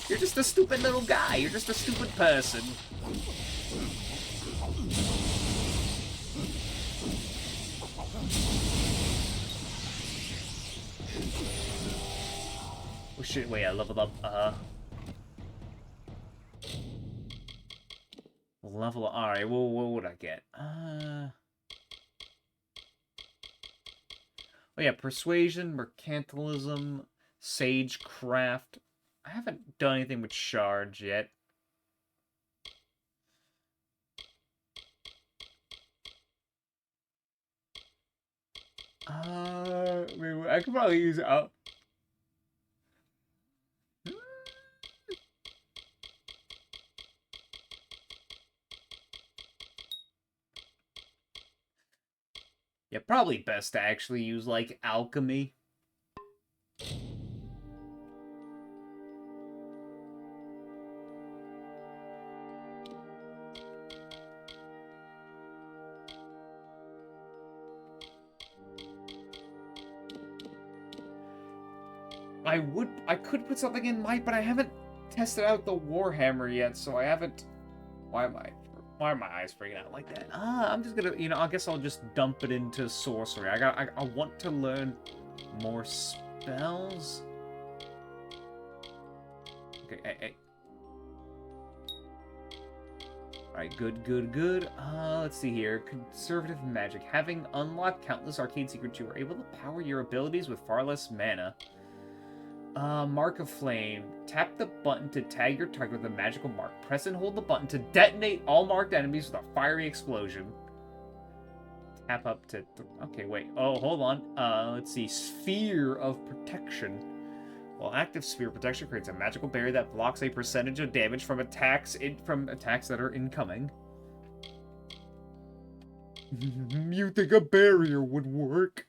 Speaker 1: You're just a stupid little guy. You're just a stupid person. Oh shit, wait, I leveled up, level, alright, well, what would I get? Oh yeah, persuasion, mercantilism, sagecraft. I haven't done anything with shards yet. I could probably use yeah, probably best to actually use, like, alchemy. I could put something in might, but I haven't tested out the Warhammer yet, so I haven't. Why am my eyes freaking out like that? I'm just gonna, you know, I guess I'll just dump it into sorcery. I want to learn more spells. Okay, hey. Alright, good. Let's see here. Conservative magic. Having unlocked countless arcane secrets, you are able to power your abilities with far less mana. Mark of Flame. Tap the button to tag your target with a magical mark. Press and hold the button to detonate all marked enemies with a fiery explosion. Tap up to... Okay, wait. Oh, hold on. Let's see. Sphere of Protection. Well, active Sphere Protection creates a magical barrier that blocks a percentage of damage from attacks that are incoming. You think a barrier would work?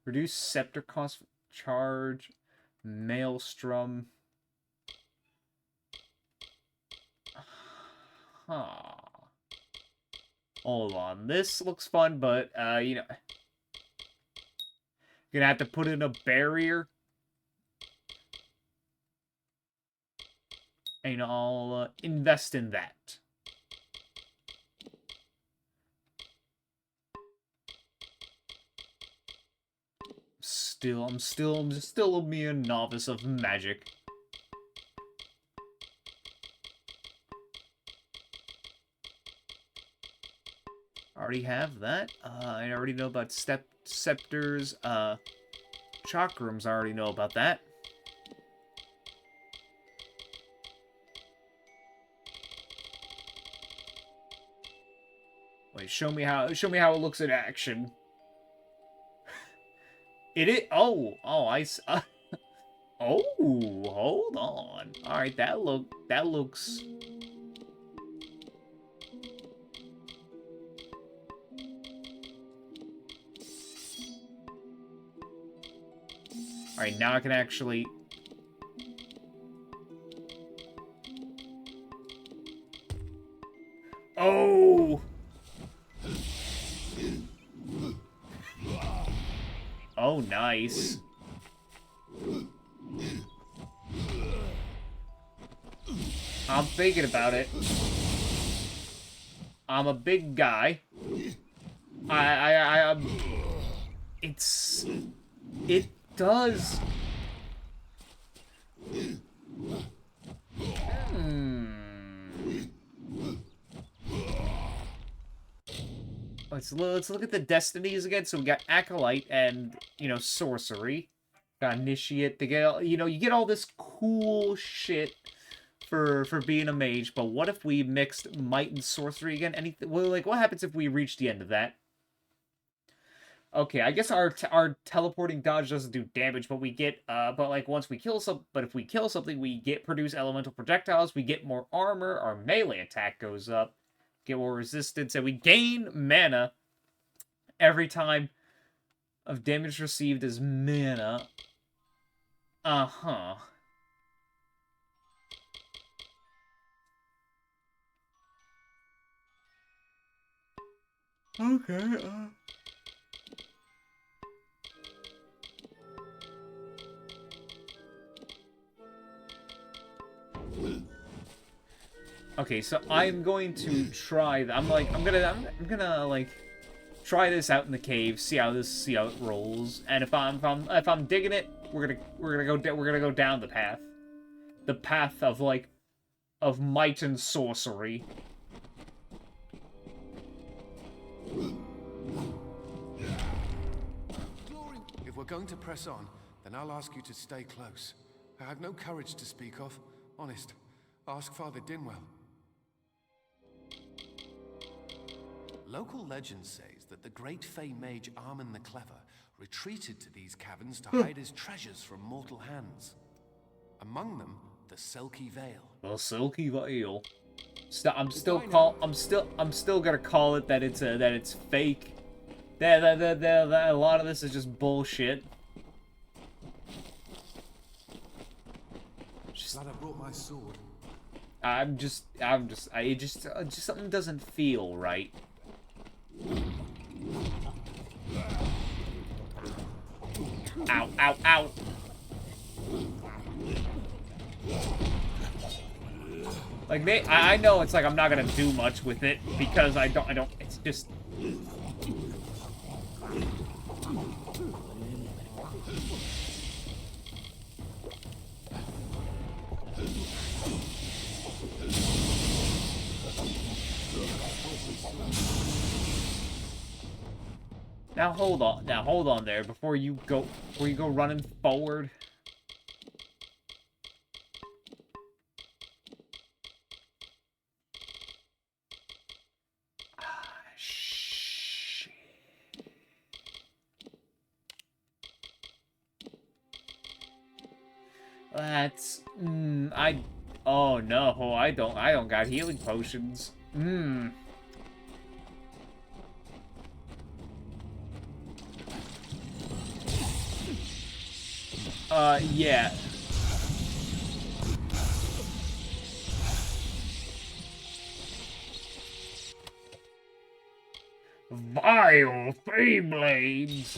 Speaker 1: Reduce scepter cost, charge, maelstrom. Huh. Hold on. This looks fun, but, you know... You're gonna have to put in a barrier. And I'll invest in that. I'm still a mere novice of magic. Already have that. I already know about scepters. Chakrams, I already know about that. Wait, show me how it looks in action. Oh, oh, hold on. All right, that looks. All right, now I can actually. Oh. Oh, nice. I'm thinking about it. I'm a big guy. It does. Let's look at the destinies again. So we got Acolyte and, you know, Sorcery. Got Initiate to get, you know, you get all this cool shit for being a mage. But what if we mixed Might and Sorcery again? Anything? Well, like, what happens if we reach the end of that? Okay, I guess our teleporting dodge doesn't do damage, but we get, but like once we kill but if we kill something, we produce elemental projectiles. We get more armor. Our melee attack goes up. Get more resistance, and we gain mana every time of damage received as mana. Uh-huh. Okay, Okay, so I'm going to try. I'm gonna like try this out in the cave, see how it rolls, and if I'm digging it, we're gonna go down the path of like of might and sorcery.
Speaker 2: If we're going to press on, then I'll ask you to stay close. I have no courage to speak of. Honest. Ask Father Dinwell. Local legend says that the great Fey mage Armin the Clever retreated to these caverns to hide his treasures from mortal hands. Among them, the Silky Veil.
Speaker 1: The Silky Veil. I'm still gonna call it that it's fake. A lot of this is just bullshit.
Speaker 2: Glad I brought my sword.
Speaker 1: just something doesn't feel right. Ow, ow, ow. Like, I know it's like I'm not gonna do much with it because I don't, it's just... Now hold on there before you go running forward. That's oh no, I don't got healing potions. Yeah. Vile Feyblades!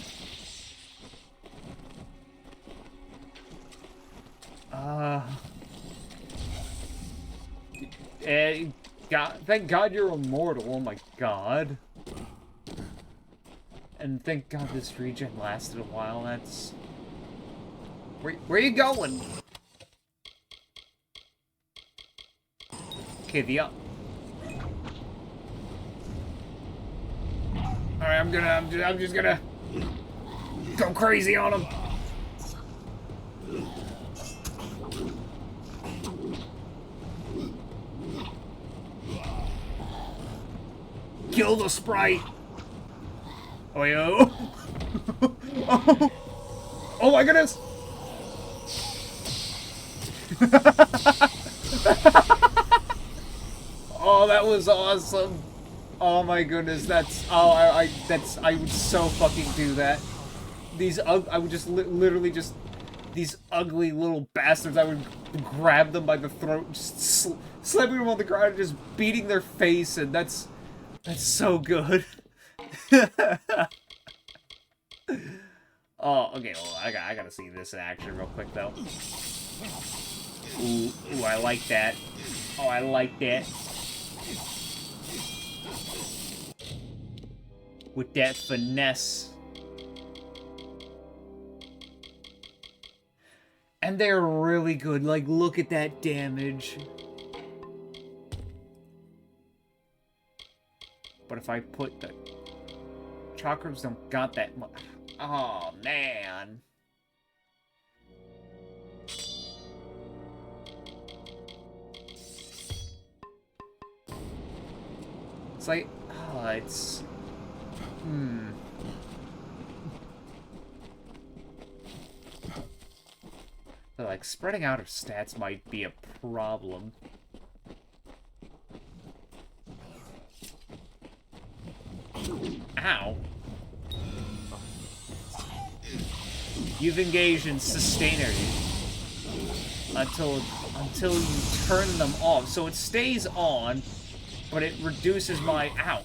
Speaker 1: Thank God you're immortal, oh my god. And thank God this regen lasted a while, that's... Where you going? Okay, Alright, I'm just gonna go crazy on him. Kill the sprite. Oh, yo. Oh my goodness. Oh, that was awesome. Oh my goodness, I would so fucking do that. I would just literally just, these ugly little bastards, I would grab them by the throat, just slapping them on the ground and just beating their face, and that's so good. Oh, okay, well, I gotta see this in action real quick, though. Ooh, I like that. Oh, I like that. With that finesse. And they're really good. Like, look at that damage. But if I put the... Chakrams don't got that much. Oh, man. It's like... Oh, it's... So, like, spreading out her stats might be a problem. Ow. You've engaged in sustainer until you turn them off. So it stays on, but it reduces my... Ow.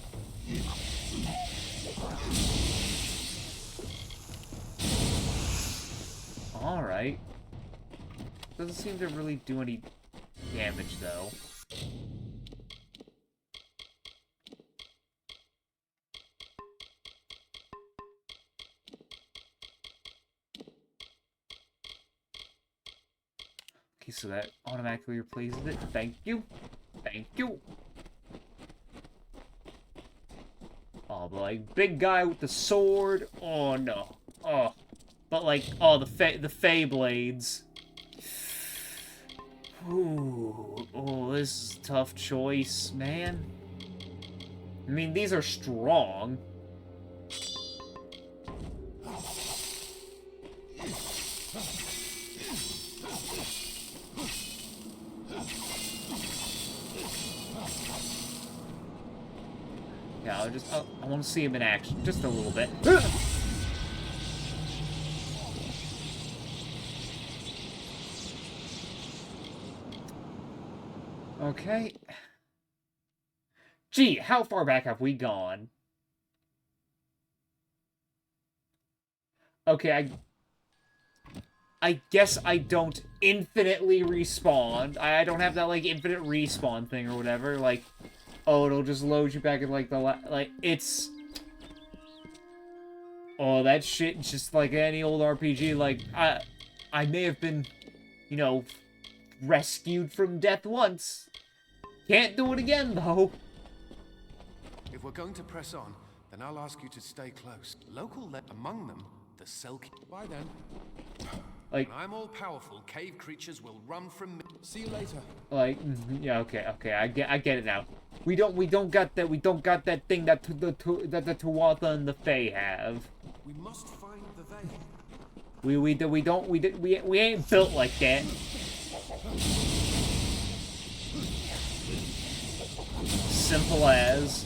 Speaker 1: Alright. Doesn't seem to really do any damage, though. Okay, so that automatically replaces it. Thank you. Thank you. Oh, but like, big guy with the sword. Oh, no. Oh. But like, oh, the Fey blades. Ooh, oh, this is a tough choice, man. I mean, these are strong. Yeah, I want to see him in action just a little bit. Okay. Gee, how far back have we gone? Okay, I guess I don't infinitely respawn. I don't have that, like, infinite respawn thing or whatever. Like, oh, it'll just load you back in, like, it's... Oh, that shit, just like any old RPG, like, I may have been, you know, rescued from death once. Can't do it again, though.
Speaker 2: If we're going to press on, then I'll ask you to stay close. Among them, the Selkie. Why then?
Speaker 1: Like,
Speaker 2: when I'm all powerful, cave creatures will run from me. See you later.
Speaker 1: Like, yeah, okay, I get it now. We don't got that thing that the Tuatha and the Fae have.
Speaker 2: We must find the veil.
Speaker 1: We ain't built like that. Simple as.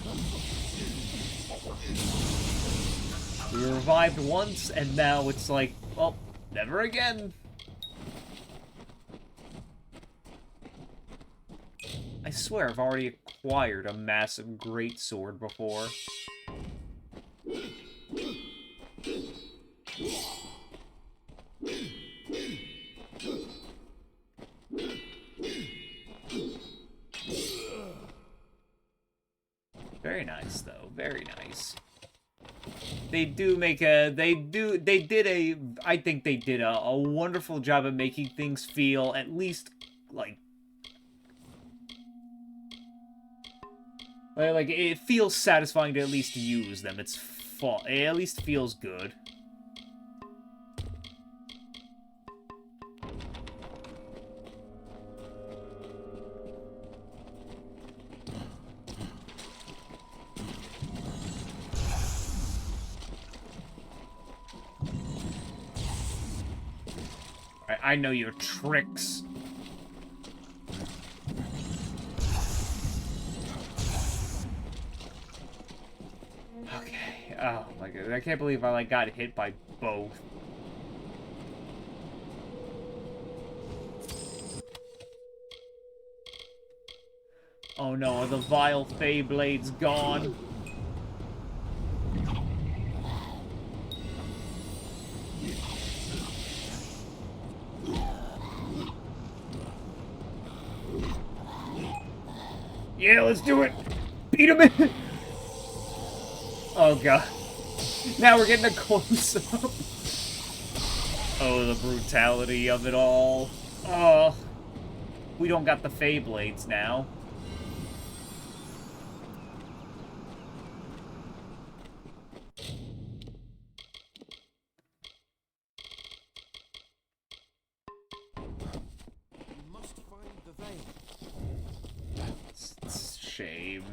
Speaker 1: We were revived once, and now it's like, well, never again. I swear I've already acquired a massive greatsword before. Very nice, though. Very nice. They do make a... I think they did a wonderful job of making things feel at least, like... Like, it feels satisfying to at least use them. It at least feels good. I know your tricks. Okay. Oh my god. I can't believe I like got hit by both. Oh no, are the vile Fey blades gone? Yeah, let's do it! Beat him in! Oh god. Now we're getting a close-up. Oh, the brutality of it all. Oh. We don't got the Fey blades now.
Speaker 2: We must find the veil.
Speaker 1: It's a shame.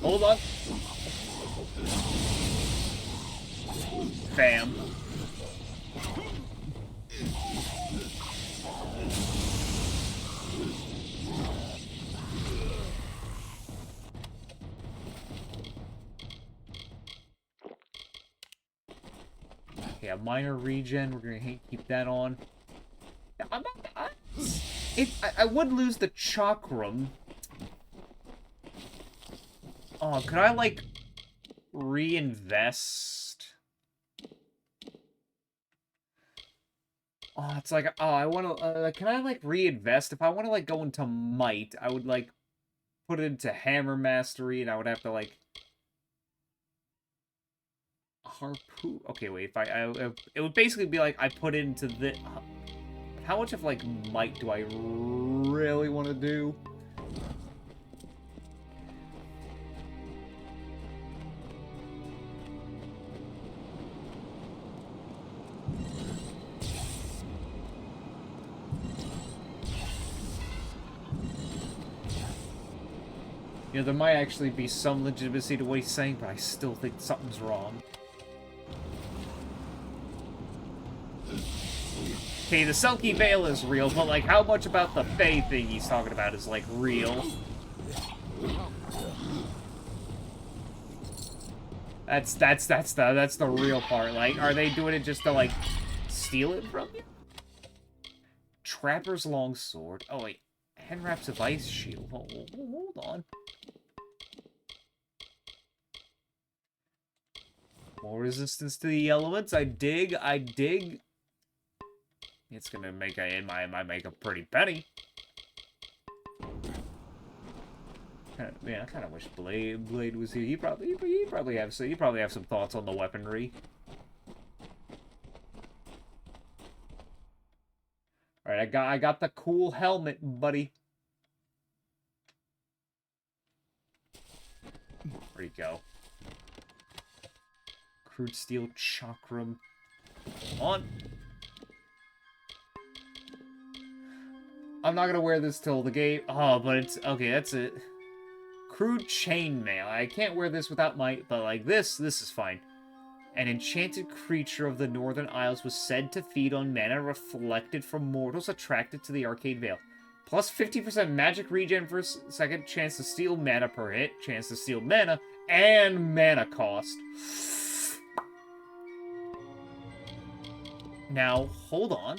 Speaker 1: Hold on. Bam. Okay, a minor regen. We're gonna keep that on. I would lose the chakram. Oh, could I, like, reinvest? Oh, it's like, oh, I want to, can I, like, reinvest? If I want to, like, go into Might, I would, like, put it into Hammer Mastery, and I would have to, like, Harpoon. Okay, wait, if it would basically be like, I put it into the, how much of, like, Might do I really want to do? You know, there might actually be some legitimacy to what he's saying, but I still think something's wrong. Okay, the Selkie Veil is real, but, like, how much about the Fae thing he's talking about is, like, real? That's the real part. Like, are they doing it just to, like, steal it from you? Trapper's longsword. Oh, wait. Hand wraps of ice shield. Hold on. More resistance to the elements. I dig. It's gonna make it might make a pretty penny. Man, I kind of wish Blade was here. He probably have some thoughts on the weaponry. All right, I got the cool helmet, buddy. Where'd he go? Crude steel chakram. Come on. I'm not gonna wear this till the game. Oh, but it's okay. That's it. Crude chainmail. I can't wear this without my. But like this is fine. An enchanted creature of the Northern Isles was said to feed on mana reflected from mortals attracted to the Arcade Veil. Plus 50% magic regen per second, chance to steal mana per hit, chance to steal mana, and mana cost. Now, hold on.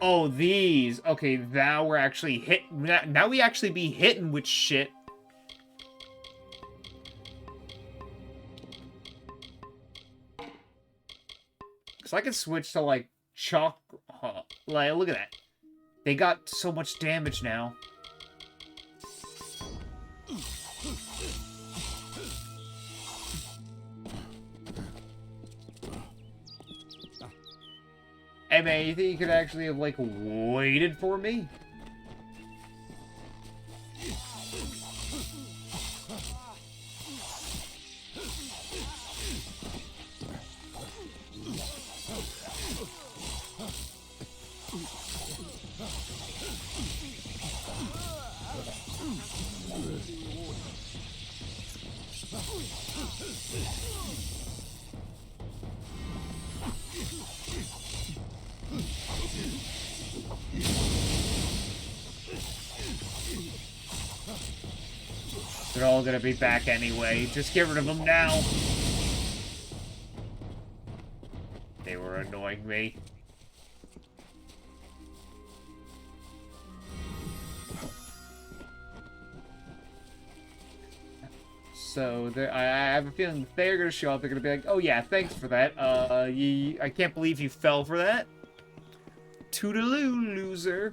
Speaker 1: Oh, these. Okay, now we're actually hit. Now we actually be hitting with shit. So I can switch to, like, chalk. Like, look at that. They got so much damage now. Hey, man, you think you could actually have, like, waited for me? They're all gonna be back anyway. Just get rid of them now. They were annoying me. So I have a feeling if they're gonna show up, they're gonna be like, "Oh yeah, thanks for that. I can't believe you fell for that. Toodaloo, loser."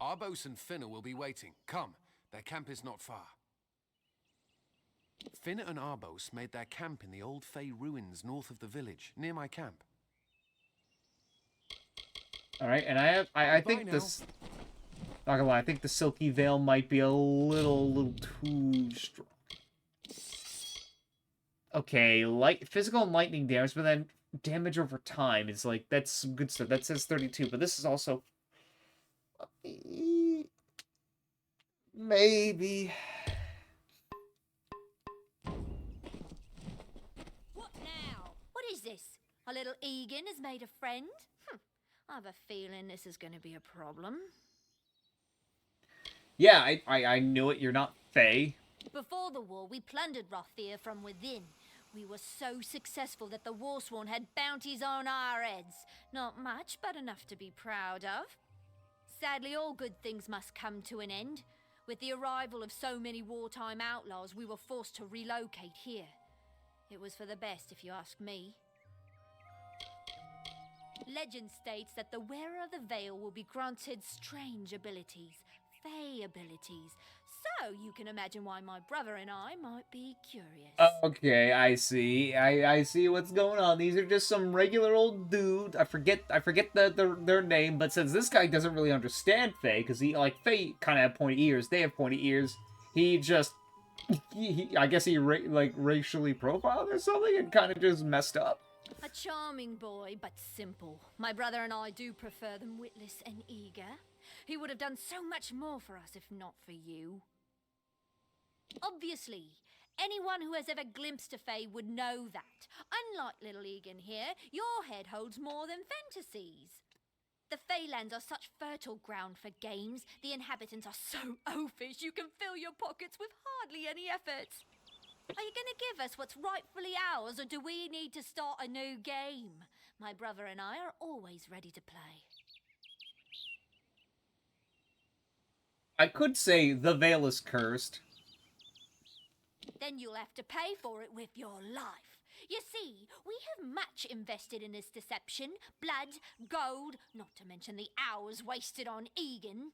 Speaker 2: Arbos and Finna will be waiting. Come, their camp is not far. Finna and Arbos made their camp in the old Fey ruins north of the village, near my camp.
Speaker 1: All right, and I think this. Not gonna lie, I think the Silky Veil might be a little too strong. Okay, physical and lightning damage, but then damage over time is like, that's some good stuff. That says 32, but this is also maybe.
Speaker 8: What now? What is this? A little Egan has made a friend? I have a feeling this is going to be a problem.
Speaker 1: Yeah, I knew it. You're not Fae.
Speaker 8: Before the war, we plundered Rothir from within. We were so successful that the Warsworn had bounties on our heads. Not much, but enough to be proud of. Sadly, all good things must come to an end. With the arrival of so many wartime outlaws, we were forced to relocate here. It was for the best, if you ask me. Legend states that the wearer of the veil will be granted strange abilities, Fey abilities. So you can imagine why my brother and I might be curious.
Speaker 1: Okay, I see. I see what's going on. These are just some regular old dude. I forget their name, but since this guy doesn't really understand Fae, because Fae kind of have pointy ears. They have pointy ears. He just, I guess he racially profiled or something and kind of just messed up.
Speaker 8: A charming boy, but simple. My brother and I do prefer them witless and eager. He would have done so much more for us if not for you. Obviously, anyone who has ever glimpsed a Fae would know that. Unlike little Egan here, your head holds more than fantasies. The Feylands are such fertile ground for games. The inhabitants are so oafish you can fill your pockets with hardly any effort. Are you going to give us what's rightfully ours, or do we need to start a new game? My brother and I are always ready to play.
Speaker 1: I could say the veil is cursed.
Speaker 8: Then you'll have to pay for it with your life. You see, we have much invested in this deception. Blood, gold, not to mention the hours wasted on Egan.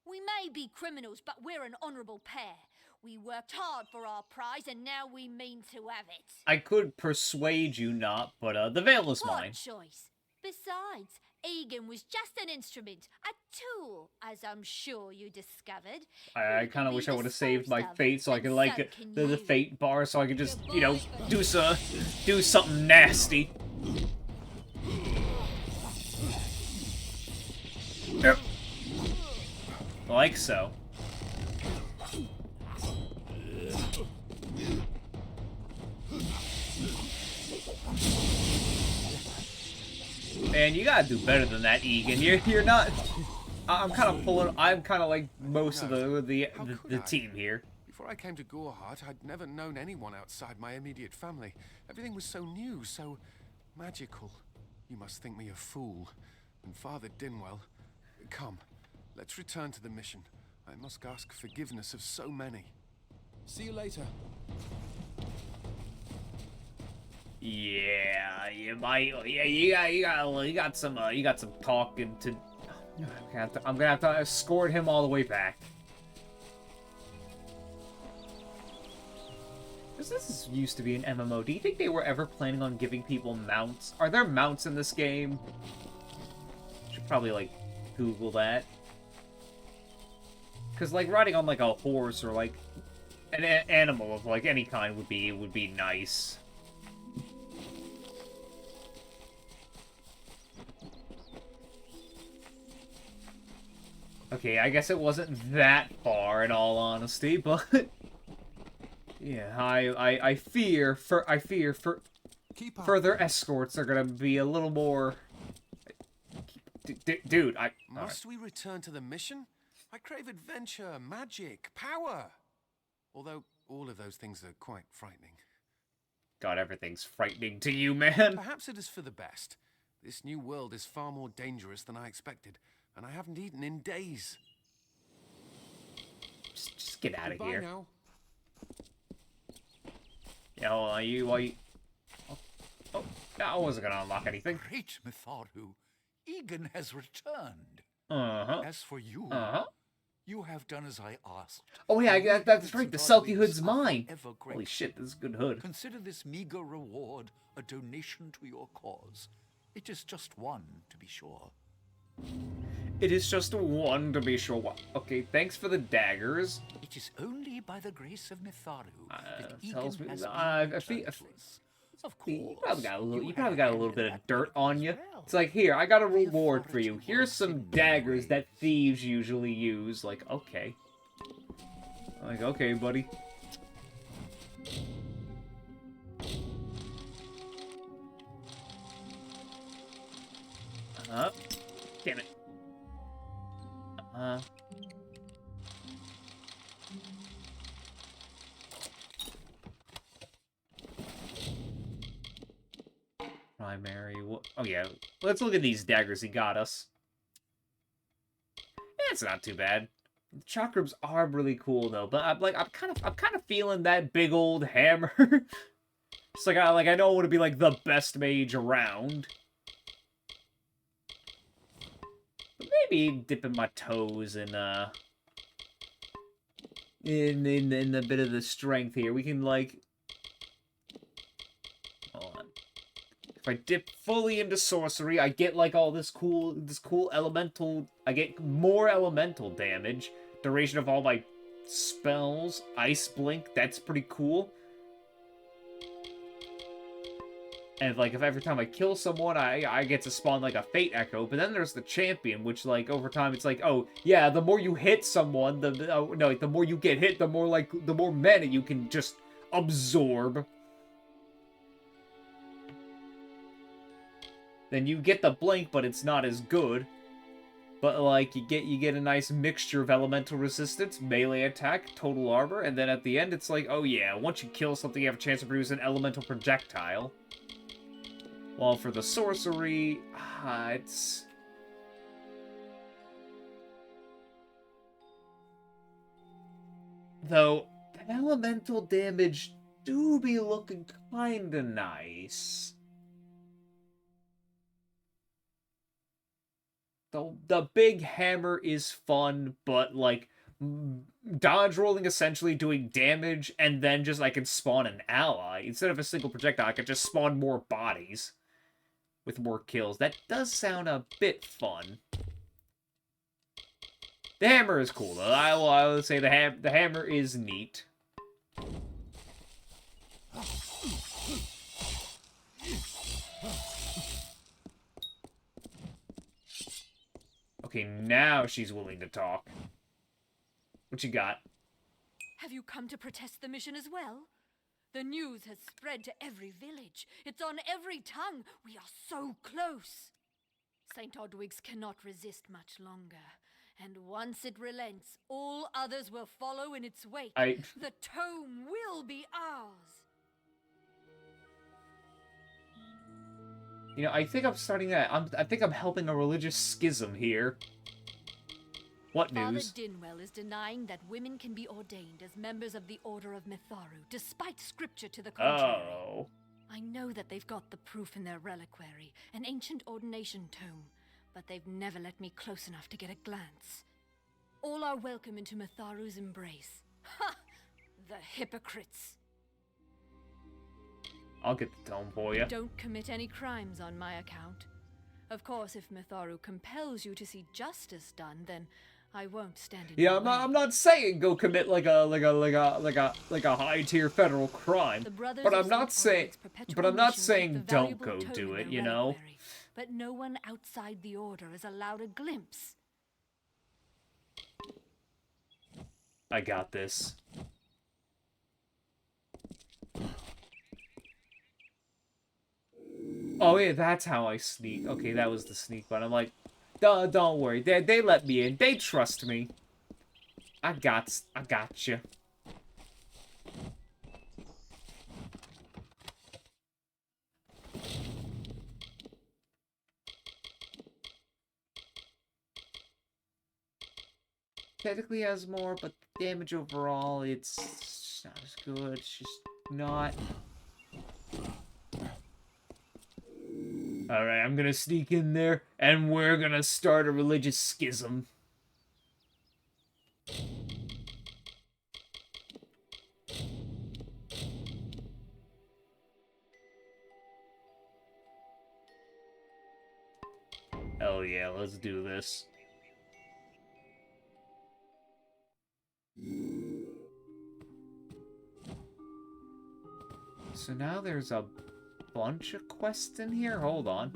Speaker 8: We may be criminals, but we're an honourable pair. We worked hard for our prize, and now we mean to have it.
Speaker 1: I could persuade you not, but the veil is
Speaker 8: What
Speaker 1: mine.
Speaker 8: choice? Besides, Egan was just an instrument, a tool, as I'm sure you discovered.
Speaker 1: I kind of wish I would have saved my
Speaker 8: Disposed of,
Speaker 1: fate so I
Speaker 8: and
Speaker 1: could, like,
Speaker 8: so can
Speaker 1: the
Speaker 8: you.
Speaker 1: fate bar so I could just, you know, do something nasty. Yep. Like so. Man, you gotta do better than that, Egan. You're not. I'm kind of like most of the team here.
Speaker 2: Before I came to Goreheart, I'd never known anyone outside my immediate family. Everything was so new, so magical. You must think me a fool. And Father Dinwell, come, let's return to the mission. I must ask forgiveness of so many. See you later.
Speaker 1: Yeah, you might. Yeah, you got some talking to. I'm gonna have to escort him all the way back. This used to be an MMO. Do you think they were ever planning on giving people mounts? Are there mounts in this game? Should probably like Google that. Cause like riding on like a horse or like an animal of like any kind would be nice. Okay, I guess it wasn't that far in all honesty, but yeah, I fear further escorts are gonna be a little more. Dude,
Speaker 2: Must we return to the mission? I crave adventure, magic, power. Although all of those things are quite frightening.
Speaker 1: God, everything's frightening to you, man.
Speaker 2: Perhaps it is for the best. This new world is far more dangerous than I expected, and I haven't eaten in days.
Speaker 1: Just get out of
Speaker 2: Goodbye
Speaker 1: here.
Speaker 2: now.
Speaker 1: Yeah, well, you. Oh, I wasn't gonna unlock anything.
Speaker 3: Great Mitharu, Egan has returned.
Speaker 1: Uh-huh.
Speaker 3: As for you,
Speaker 1: Uh-huh.
Speaker 3: you have done as I asked.
Speaker 1: Oh yeah, that's right. The Selkie hood's mine.
Speaker 3: Ever
Speaker 1: Holy
Speaker 3: grateful.
Speaker 1: shit, this is a good hood.
Speaker 3: Consider this meager reward a donation to your cause. It is just one, to be sure.
Speaker 1: It is just one to be sure. Okay, thanks for the daggers.
Speaker 3: It is only by the grace of Mitharu that
Speaker 1: tells
Speaker 3: Egan
Speaker 1: me-
Speaker 3: has
Speaker 1: I
Speaker 3: been
Speaker 1: feel-
Speaker 3: childless. Of course,
Speaker 1: You probably got a little. You
Speaker 3: had
Speaker 1: probably got a
Speaker 3: hand
Speaker 1: little
Speaker 3: in
Speaker 1: bit of
Speaker 3: that
Speaker 1: dirt
Speaker 3: matter
Speaker 1: on
Speaker 3: as
Speaker 1: you.
Speaker 3: well.
Speaker 1: It's like, here, I got a
Speaker 3: The
Speaker 1: reward for
Speaker 3: authority
Speaker 1: you. Here's
Speaker 3: works
Speaker 1: some
Speaker 3: in
Speaker 1: daggers that
Speaker 3: ways.
Speaker 1: thieves usually use. Like, okay. Like, okay, buddy. Damn it. Primary. Oh yeah. Let's look at these daggers he got us. It's not too bad. The chakrams are really cool though, but I'm kind of feeling that big old hammer. It's like I know I want to be like the best mage around. But maybe dipping my toes in the bit of the strength here. We can like hold on. If I dip fully into sorcery, I get like all this cool elemental. I get more elemental damage. Duration of all my spells. Ice blink. That's pretty cool. And like if every time I kill someone, I get to spawn like a fate echo. But then there's the champion, which like over time it's like, oh yeah, the more you hit someone, the more you get hit, the more mana you can just absorb. Then you get the blink, but it's not as good. But like you get a nice mixture of elemental resistance, melee attack, total armor, and then at the end it's like, oh yeah, once you kill something you have a chance to produce an elemental projectile. While for the sorcery, it's... Though, the elemental damage do be looking kinda nice. The big hammer is fun, but, like, dodge rolling essentially doing damage, and then just I can spawn an ally. Instead of a single projectile, I could just spawn more bodies with more kills. That does sound a bit fun. The hammer is cool, though. I will say the hammer is neat. Okay, now she's willing to talk. What you got?
Speaker 8: Have you come to protest the mission as well? The news has spread to every village. It's on every tongue. We are so close. St. Odwig's cannot resist much longer. And once it relents, all others will follow in its wake. The tome will be ours.
Speaker 1: You know, I think I'm starting that. I think I'm helping a religious schism here. What news?
Speaker 8: Father Dinwell is denying that women can be ordained as members of the Order of Mitharu, despite scripture to the contrary.
Speaker 1: Oh.
Speaker 8: I know that they've got the proof in their reliquary, an ancient ordination tome, but they've never let me close enough to get a glance. All are welcome into Mitharu's embrace. Ha! The hypocrites!
Speaker 1: I'll get the tome for you.
Speaker 8: Don't commit any crimes on my account. Of course, if Mitharu compels you to see justice done, then I won't stand in your way.
Speaker 1: I'm not saying go commit like a high tier federal crime. But I'm not saying don't go do it, you know?
Speaker 8: But no one outside the order is allowed a glimpse.
Speaker 1: I got this. Oh yeah, that's how I sneak. Okay, that was the sneak button. I'm like, don't worry. They let me in. They trust me. I got you. Technically has more, but damage overall, it's not as good. It's just not. Alright, I'm gonna sneak in there, and we're gonna start a religious schism. Hell yeah, let's do this. So now there's a bunch of quests in here? Hold on.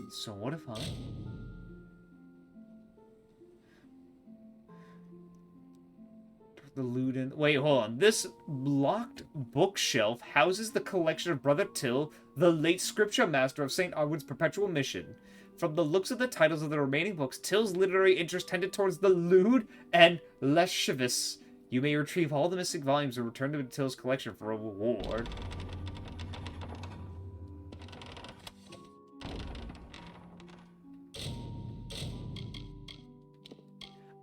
Speaker 1: So what if I... The Luden... Wait, hold on. This locked bookshelf houses the collection of Brother Till, the late scripture master of St. Arwood's perpetual mission. From the looks of the titles of the remaining books, Till's literary interest tended towards the lewd and lascivious. You may retrieve all the missing volumes and return them to Till's collection for a reward.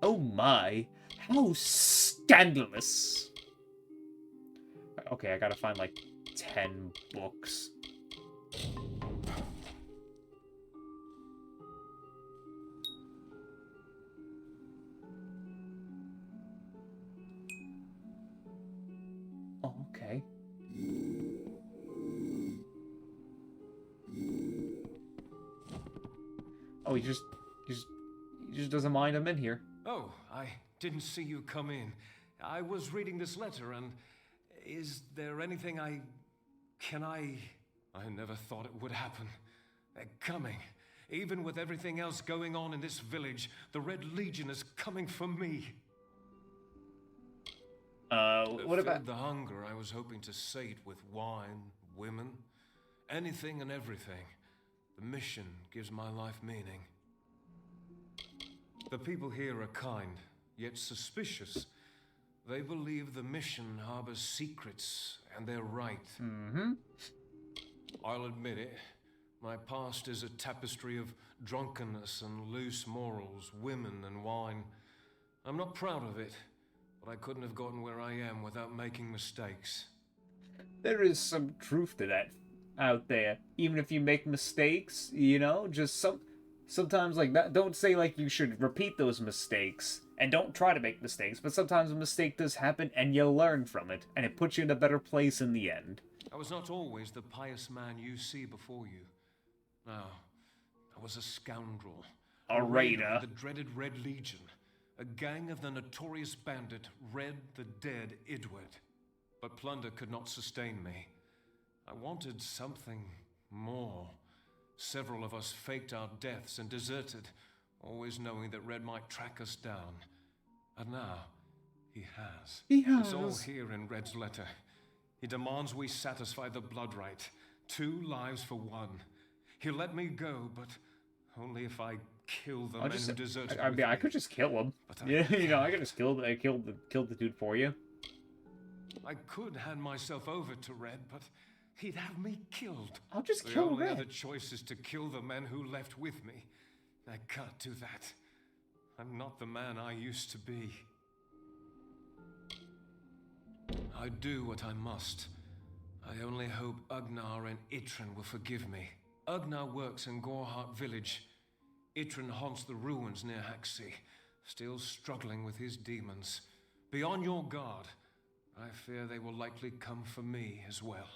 Speaker 1: Oh my, how scandalous. Okay, I gotta find like 10 books. Oh, okay. Oh, he just doesn't mind I'm in here.
Speaker 5: Oh, I didn't see you come in. I was reading this letter, and is there anything I never thought it would happen. They're coming. Even with everything else going on in this village, the Red Legion is coming for me.
Speaker 1: What about...
Speaker 5: Fed the hunger I was hoping to sate with wine, women, anything and everything. The mission gives my life meaning. The people here are kind, yet suspicious. They believe the mission harbors secrets, and they're right.
Speaker 1: Mm-hmm.
Speaker 5: I'll admit it. My past is a tapestry of drunkenness and loose morals, women and wine. I'm not proud of it, but I couldn't have gotten where I am without making mistakes.
Speaker 1: There is some truth to that out there. Even if you make mistakes, you know, just sometimes like that. Don't say like you should repeat those mistakes, and don't try to make mistakes, but sometimes a mistake does happen and you learn from it, and it puts you in a better place in the end.
Speaker 5: I was not always the pious man you see before you. No, I was a scoundrel.
Speaker 1: A raider.
Speaker 5: of the dreaded Red Legion. A gang of the notorious bandit Red the Dead Idward. But plunder could not sustain me. I wanted something more. Several of us faked our deaths and deserted, always knowing that Red might track us down. And now, he has.
Speaker 1: He has.
Speaker 5: It's all here in Red's letter. He demands we satisfy the blood right. 2 lives for 1. He'll let me go, but only if I kill the men who deserted
Speaker 1: I mean, I could just kill him. Yeah, you know, I could just kill the dude for you.
Speaker 5: I could hand myself over to Red, but he'd have me killed.
Speaker 1: I'll just
Speaker 5: the
Speaker 1: kill
Speaker 5: only
Speaker 1: Red.
Speaker 5: other choice is to kill the men who left with me. I can't do that. I'm not the man I used to be. I do what I must. I only hope Ugnar and Itrin will forgive me. Ugnar works in Gorhart village. Itrin haunts the ruins near Haxi, still struggling with his demons. Be on your guard. I fear they will likely come for me as well.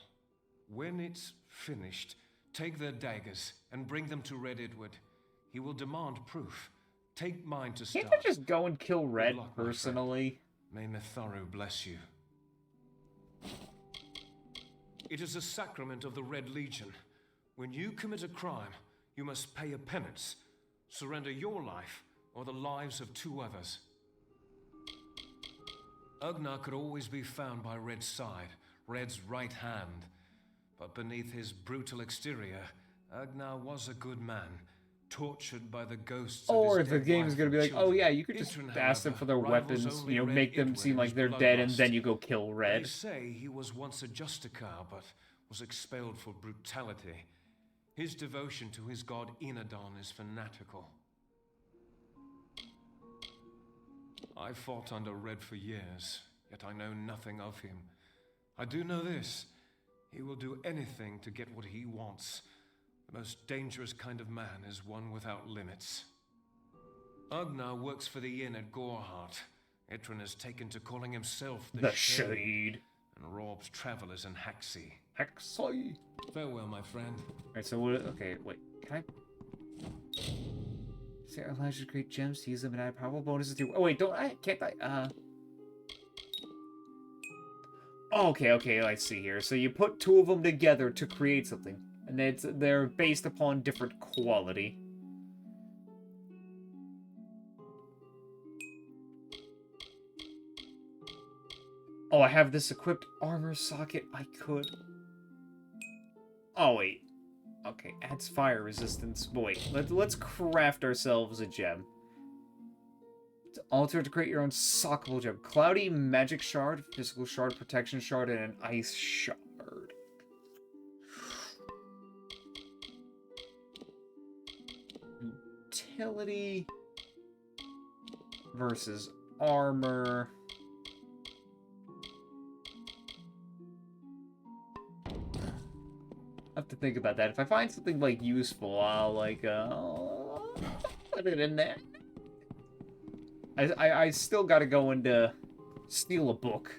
Speaker 5: When it's finished, take their daggers and bring them to Red Idward. He will demand proof. Take mine to start.
Speaker 1: Can't I just go and kill Red
Speaker 5: Good luck, my
Speaker 1: personally?
Speaker 5: friend. May Mitharu bless you. It is a sacrament of the Red Legion. When you commit a crime, you must pay a penance. Surrender your life or the lives of 2 others. Ugnar could always be found by Red's side, Red's right hand. But beneath his brutal exterior, Ugnar was a good man, tortured by the ghosts of
Speaker 1: Or
Speaker 5: his
Speaker 1: if the
Speaker 5: dead
Speaker 1: game is
Speaker 5: wife
Speaker 1: gonna be
Speaker 5: and
Speaker 1: like, oh
Speaker 5: children.
Speaker 1: yeah, you could just
Speaker 5: Itrin,
Speaker 1: ask them
Speaker 5: however,
Speaker 1: for their
Speaker 5: rivals
Speaker 1: weapons,
Speaker 5: only
Speaker 1: you know,
Speaker 5: Red
Speaker 1: make them
Speaker 5: Idward
Speaker 1: seem
Speaker 5: in
Speaker 1: like
Speaker 5: his
Speaker 1: they're dead, and
Speaker 5: bloodlust.
Speaker 1: then you go kill Red.
Speaker 5: They say he was once a Justicar, but was expelled for brutality. His devotion to his god Enadon is fanatical. I fought under Red for years, yet I know nothing of him. I do know this. He will do anything to get what he wants. The most dangerous kind of man is one without limits. Ugnar works for the inn at Gorhart. Itrin has taken to calling himself the
Speaker 1: Shade.
Speaker 5: and robs travelers in Haxi.
Speaker 1: Hexoy.
Speaker 5: Farewell, my friend.
Speaker 1: Alright, so what? Okay, wait. Can I? Say Elijah's great gems to use them and add powerful bonuses to. Oh wait, can't I? Okay, I see here. So you put 2 of them together to create something, and they're based upon different quality. Oh, I have this equipped armor socket. I could. Oh wait. Okay, adds fire resistance. But wait, let's craft ourselves a gem. To alter to create your own sockable gem. Cloudy magic shard, physical shard, protection shard, and an ice shard. Utility versus armor. I have to think about that. If I find something like useful, I'll put it in there. I still gotta go and steal a book.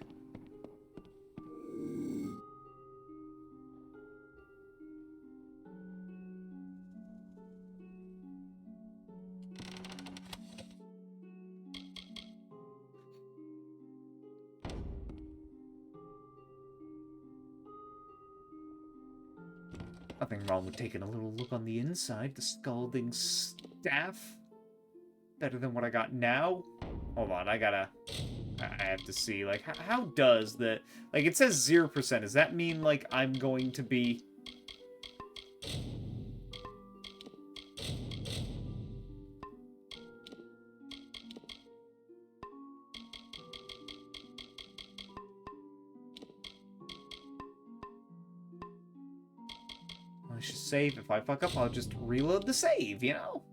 Speaker 1: Nothing wrong with taking a little look on the inside. The scalding staff. Better than what I got now. Hold on, I gotta I have to see. Like, how does the... Like, it says 0%. Does that mean, like, I'm going to be... I should save. If I fuck up, I'll just reload the save, you know?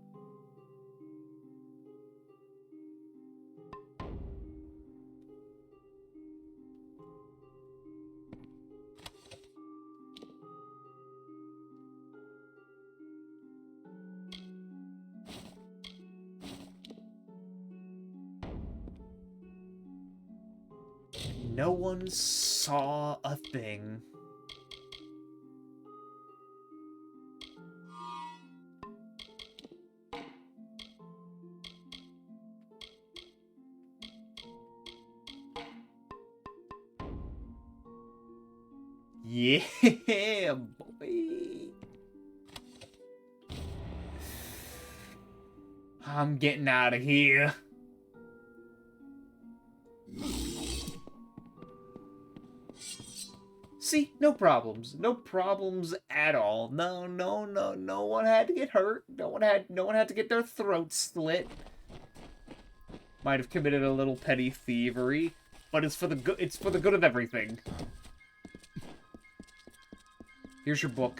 Speaker 1: No one saw a thing. Yeah, boy. I'm getting out of here. See, no problems. No problems at all. No one had to get hurt. No one had to get their throat slit. Might have committed a little petty thievery, but it's for the good of everything. Here's your book.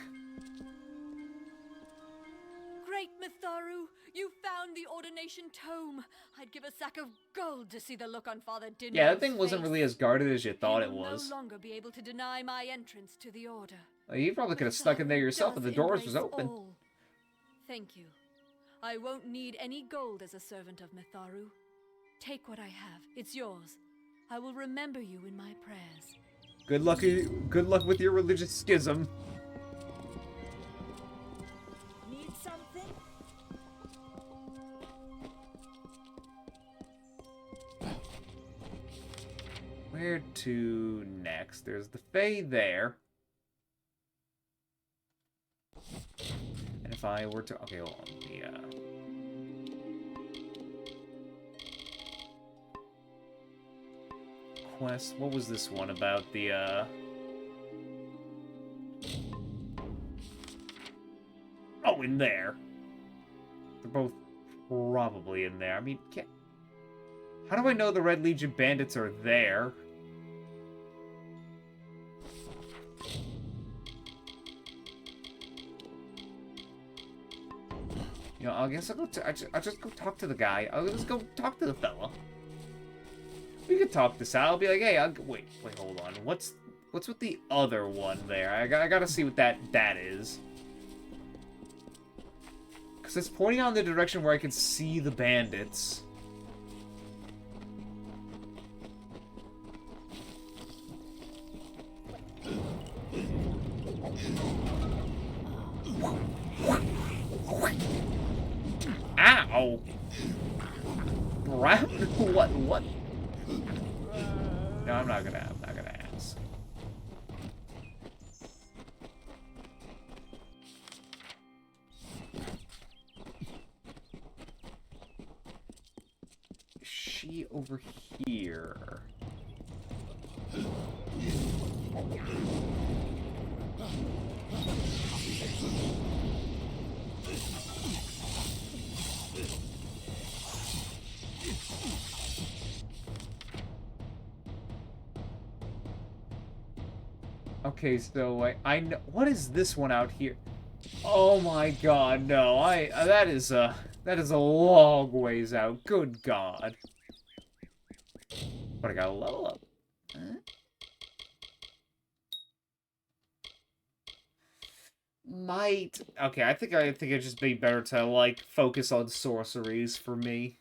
Speaker 8: Great Mitharu, you found the ordination tome. I'd give a sack of gold to see the look on Father Dinmo's
Speaker 1: Yeah, that thing wasn't
Speaker 8: face.
Speaker 1: really as guarded as you thought
Speaker 8: He
Speaker 1: it
Speaker 8: will
Speaker 1: was.
Speaker 8: no longer be able to deny my entrance to the order.
Speaker 1: You probably could have stuck in there yourself if the doors was
Speaker 8: Embrace
Speaker 1: open.
Speaker 8: all. Thank you. I won't need any gold as a servant of Mitharu. Take what I have. It's yours. I will remember you in my prayers.
Speaker 1: Good luck with your religious schism.
Speaker 4: Need something?
Speaker 1: Where to next? There's the Fae there. And if I were to... Okay, hold on. Quest... What was this one about? The, Oh, in there. They're both probably in there. I mean, how do I know the Red Legion bandits are there? You know, I guess I'll just go talk to the guy. I'll just go talk to the fella. We could talk this out. I'll be like, hey, wait, hold on. What's with the other one there? I gotta see what that is. Because it's pointing out in the direction where I can see the bandits. Ow! Brown? What? No, I'm not gonna ask. Is she over here? Okay, so I know, what is this one out here? Oh my god, no. That is a long ways out. Good god. But I gotta level up. Huh? Okay, I think it'd just be better to like focus on sorceries for me.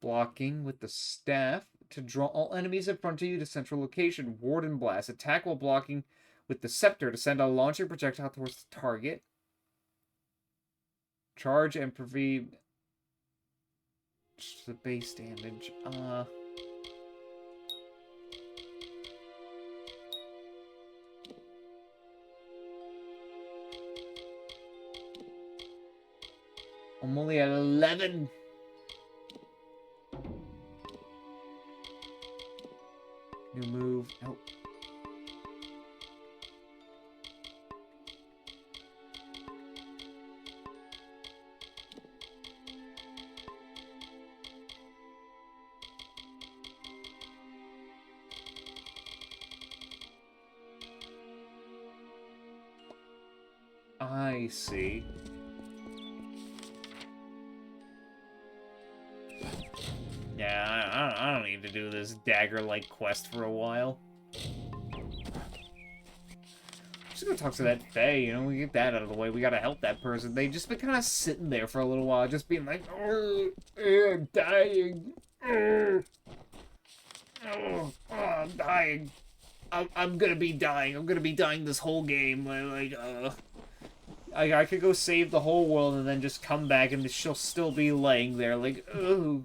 Speaker 1: Blocking with the staff to draw all enemies in front of you to central location. Warden Blast. Attack while blocking with the scepter to send a launching projectile towards the target. Charge and prevent the base damage. I'm only at 11. New move. Nope. I see. Yeah, I don't need to do this dagger-like quest for a while. Just gonna talk to that Fae, you know, we get that out of the way. We gotta help that person. They just been kind of sitting there for a little while, just being like, I'm dying. I'm dying. I'm gonna be dying. I'm gonna be dying this whole game. I could go save the whole world and then just come back and she'll still be laying there like, ugh.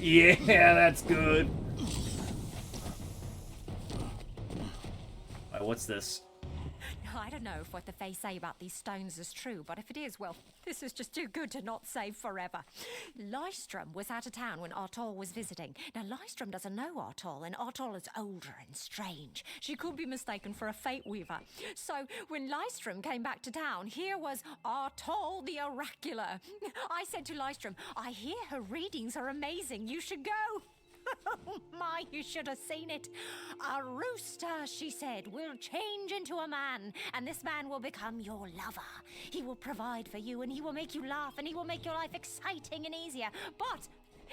Speaker 1: Yeah, that's good. Alright, what's this?
Speaker 6: I don't know if what the Fae say about these stones is true, but if it is, well, this is just too good to not save forever. Lystrom was out of town when Artol was visiting. Now, Lystrom doesn't know Artol, and Artol is older and strange. She could be mistaken for a Fate Weaver. So, when Lystrom came back to town, here was Artol the Oracular. I said to Lystrom, I hear her readings are amazing. You should go. Oh my, you should have seen it. A rooster, she said, will change into a man, and this man will become your lover. He will provide for you, and he will make you laugh, and he will make your life exciting and easier. But,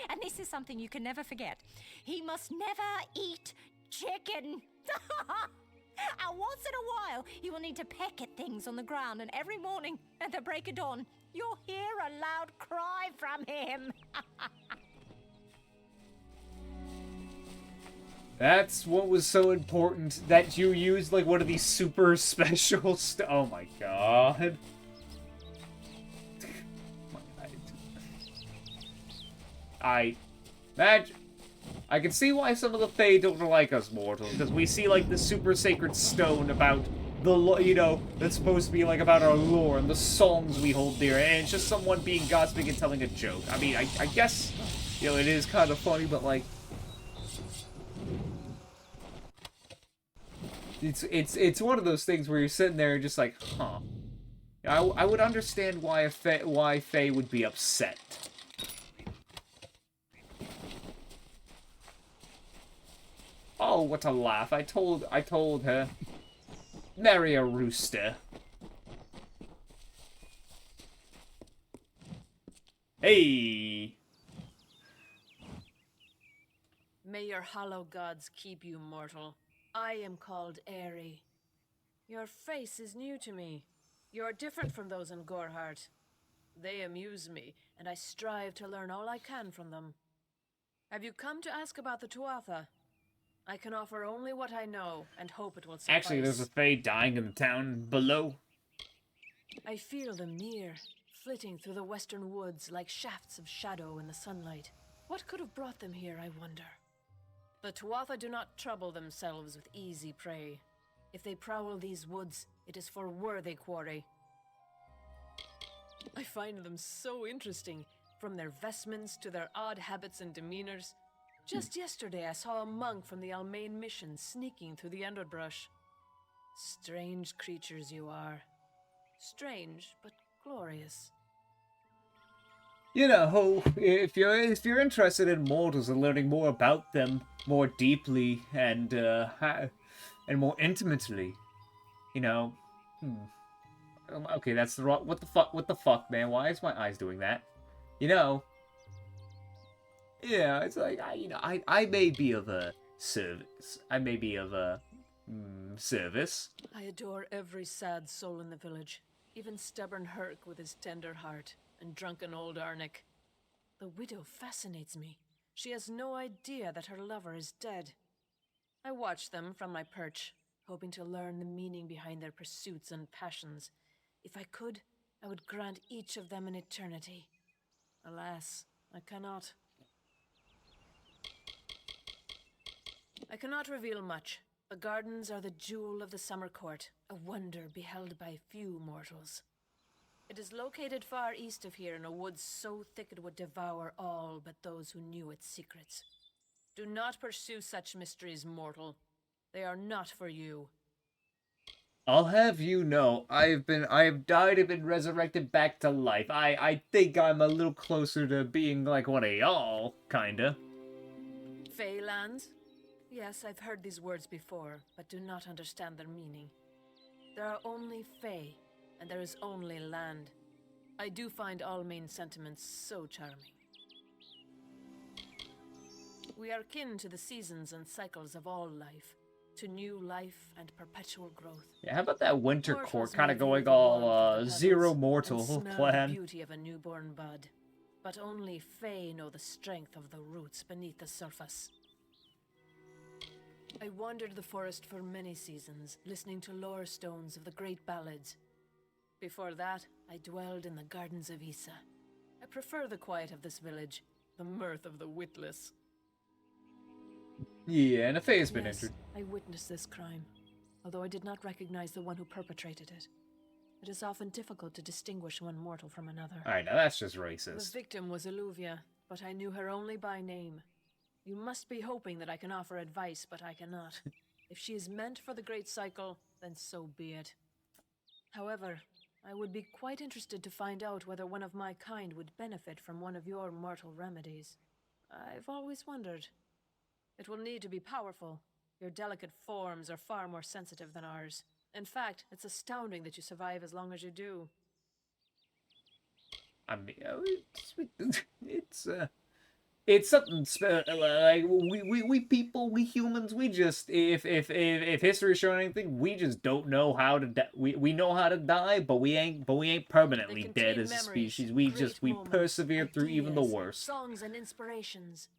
Speaker 6: and this is something you can never forget, he must never eat chicken. And once in a while, he will need to peck at things on the ground, and every morning at the break of dawn, you'll hear a loud cry from him.
Speaker 1: That's what was so important, that you used, like, one of these super special oh my god. I can see why some of the Fae don't like us mortals, because we see, like, the super sacred stone about the, you know, that's supposed to be, like, about our lore and the songs we hold dear, and it's just someone being gossiping and telling a joke. I mean, I guess, you know, it is kind of funny, but, like, it's one of those things where you're sitting there just like, huh. I would understand why Faye would be upset. Oh, what a laugh. I told her. Marry a rooster. Hey!
Speaker 9: May your hollow gods keep you, mortal. I am called Aerie. Your face is new to me. You're different from those in Gorhart. They amuse me, and I strive to learn all I can from them. Have you come to ask about the Tuatha? I can offer only what I know, and hope it will suffice.
Speaker 1: Actually, there's a Fae dying in the town below.
Speaker 9: I feel them near, flitting through the western woods like shafts of shadow in the sunlight. What could have brought them here, I wonder? The Tuatha do not trouble themselves with easy prey. If they prowl these woods, it is for worthy quarry. I find them so interesting, from their vestments to their odd habits and demeanors. Just yesterday I saw a monk from the Almain mission sneaking through the underbrush. Strange creatures you are. Strange, but glorious.
Speaker 1: You know, if you're interested in mortals and learning more about them more deeply and more intimately, you know, okay, that's the wrong. What the fuck, man? Why is my eyes doing that? You know, yeah, it's like I may be of a service. I may be of a service.
Speaker 9: I adore every sad soul in the village, even stubborn Herc with his tender heart. And drunken old Arnick. The widow fascinates me. She has no idea that her lover is dead. I watch them from my perch, hoping to learn the meaning behind their pursuits and passions. If I could, I would grant each of them an eternity. Alas, I cannot. I cannot reveal much. The gardens are the jewel of the summer court, a wonder beheld by few mortals. It is located far east of here in a wood so thick it would devour all but those who knew its secrets. Do not pursue such mysteries, mortal. They are not for you.
Speaker 1: I'll have you know, I have died and been resurrected back to life. I think I'm a little closer to being like one of y'all, kinda.
Speaker 9: Feylands? Yes, I've heard these words before, but do not understand their meaning. There are only Fey, and there is only land. I do find all main sentiments so charming. We are kin to the seasons and cycles of all life, to new life and perpetual growth.
Speaker 1: Yeah, how about that winter
Speaker 9: Mortals
Speaker 1: court kind
Speaker 9: may
Speaker 1: of
Speaker 9: view
Speaker 1: going
Speaker 9: the
Speaker 1: all
Speaker 9: warmth of the
Speaker 1: zero
Speaker 9: petals
Speaker 1: mortal
Speaker 9: and smell
Speaker 1: plan?
Speaker 9: the beauty of a newborn bud, but only Fey know the strength of the roots beneath the surface. I wandered the forest for many seasons, listening to lore stones of the great ballads. Before that, I dwelled in the gardens of Issa. I prefer the quiet of this village, the mirth of the witless.
Speaker 1: Yeah, and a Fae has been
Speaker 9: Yes,
Speaker 1: entered.
Speaker 9: I witnessed this crime, although I did not recognize the one who perpetrated it. It is often difficult to distinguish one mortal from another.
Speaker 1: Alright, now that's just
Speaker 9: The
Speaker 1: racist.
Speaker 9: victim was Illuvia, but I knew her only by name. You must be hoping that I can offer advice, but I cannot. If she is meant for the Great Cycle, then so be it. However, I would be quite interested to find out whether one of my kind would benefit from one of your mortal remedies. I've always wondered. It will need to be powerful. Your delicate forms are far more sensitive than ours. In fact, it's astounding that you survive as long as you do.
Speaker 1: I mean, it's something like we people, we humans, we just if history is showing anything, we just don't know how to we know how to die, but we ain't permanently
Speaker 9: They
Speaker 1: dead
Speaker 9: contain
Speaker 1: as a
Speaker 9: memories,
Speaker 1: species. We
Speaker 9: great moments,
Speaker 1: persevere through even the
Speaker 9: ideas,
Speaker 1: worst.
Speaker 9: songs and inspirations.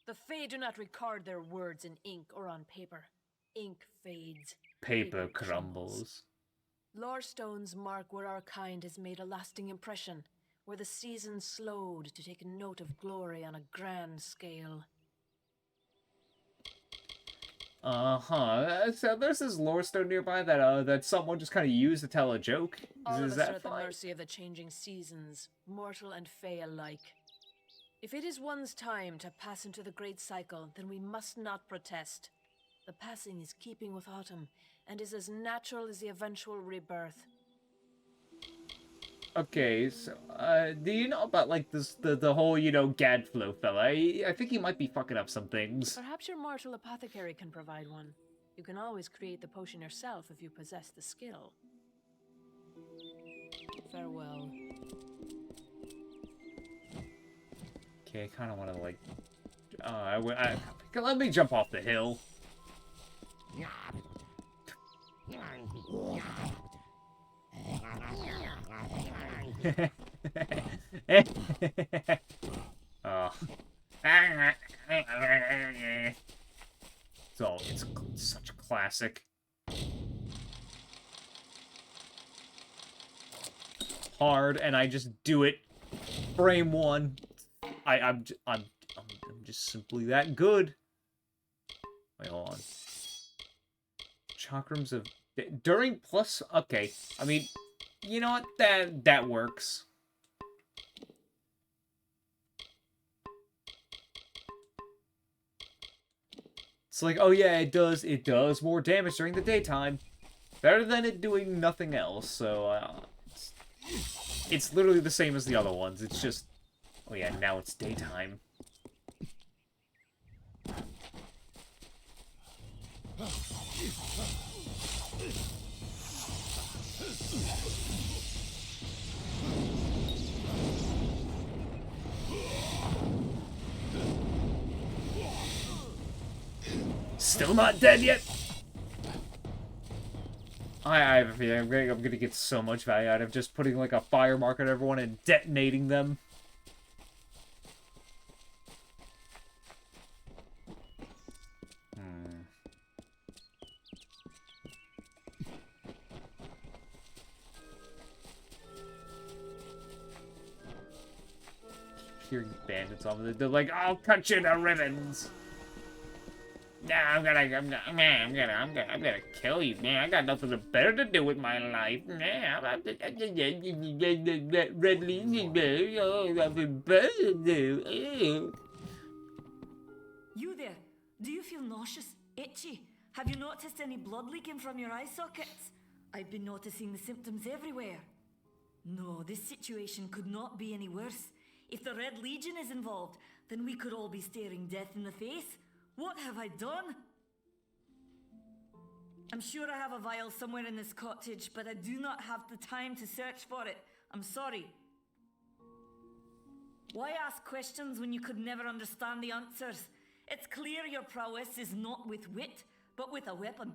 Speaker 9: The Fae do not record their words in ink or on paper. Ink fades.
Speaker 1: Paper crumbles.
Speaker 9: Lore stones mark where our kind has made a lasting impression, where the seasons slowed to take note of glory on a grand scale.
Speaker 1: So there's this lore stone nearby that that someone just kind of used to tell a joke.
Speaker 9: All of
Speaker 1: Is
Speaker 9: us
Speaker 1: that
Speaker 9: are at the
Speaker 1: fine?
Speaker 9: mercy of the changing seasons, mortal and Fae alike. If it is one's time to pass into the Great Cycle, then we must not protest. The passing is keeping with autumn, and is as natural as the eventual rebirth.
Speaker 1: Okay, so do you know about like the whole Gadflow fella? I think he might be fucking up some things.
Speaker 9: Perhaps your mortal apothecary can provide one. You can always create the potion yourself if you possess the skill. Farewell.
Speaker 1: Okay, I kind of want to like, let me jump off the hill. Oh. It's such a classic. Hard, and I just do it. Frame one. I'm just simply that good. Wait, hold on. Chakrams of during plus. Okay, I mean, you know what? That works. It's like, oh yeah, it does more damage during the daytime. Better than it doing nothing else. So it's literally the same as the other ones. It's just, oh yeah, now it's daytime. Still not dead yet. I have a feeling I'm gonna get so much value out of just putting like a fire mark on everyone and detonating them. hearing bandits on them. They're like, I'll cut you to ribbons. Nah, I'm gonna kill you, man. I got nothing better to do with my life. Nah, Red Legion, nothing better to do.
Speaker 4: You there? Do you feel nauseous? Itchy? Have you noticed any blood leaking from your eye sockets? I've been noticing the symptoms everywhere. No, this situation could not be any worse. If the Red Legion is involved, then we could all be staring death in the face. What have I done? I'm sure I have a vial somewhere in this cottage, but I do not have the time to search for it. I'm sorry. Why ask questions when you could never understand the answers? It's clear your prowess is not with wit, but with a weapon.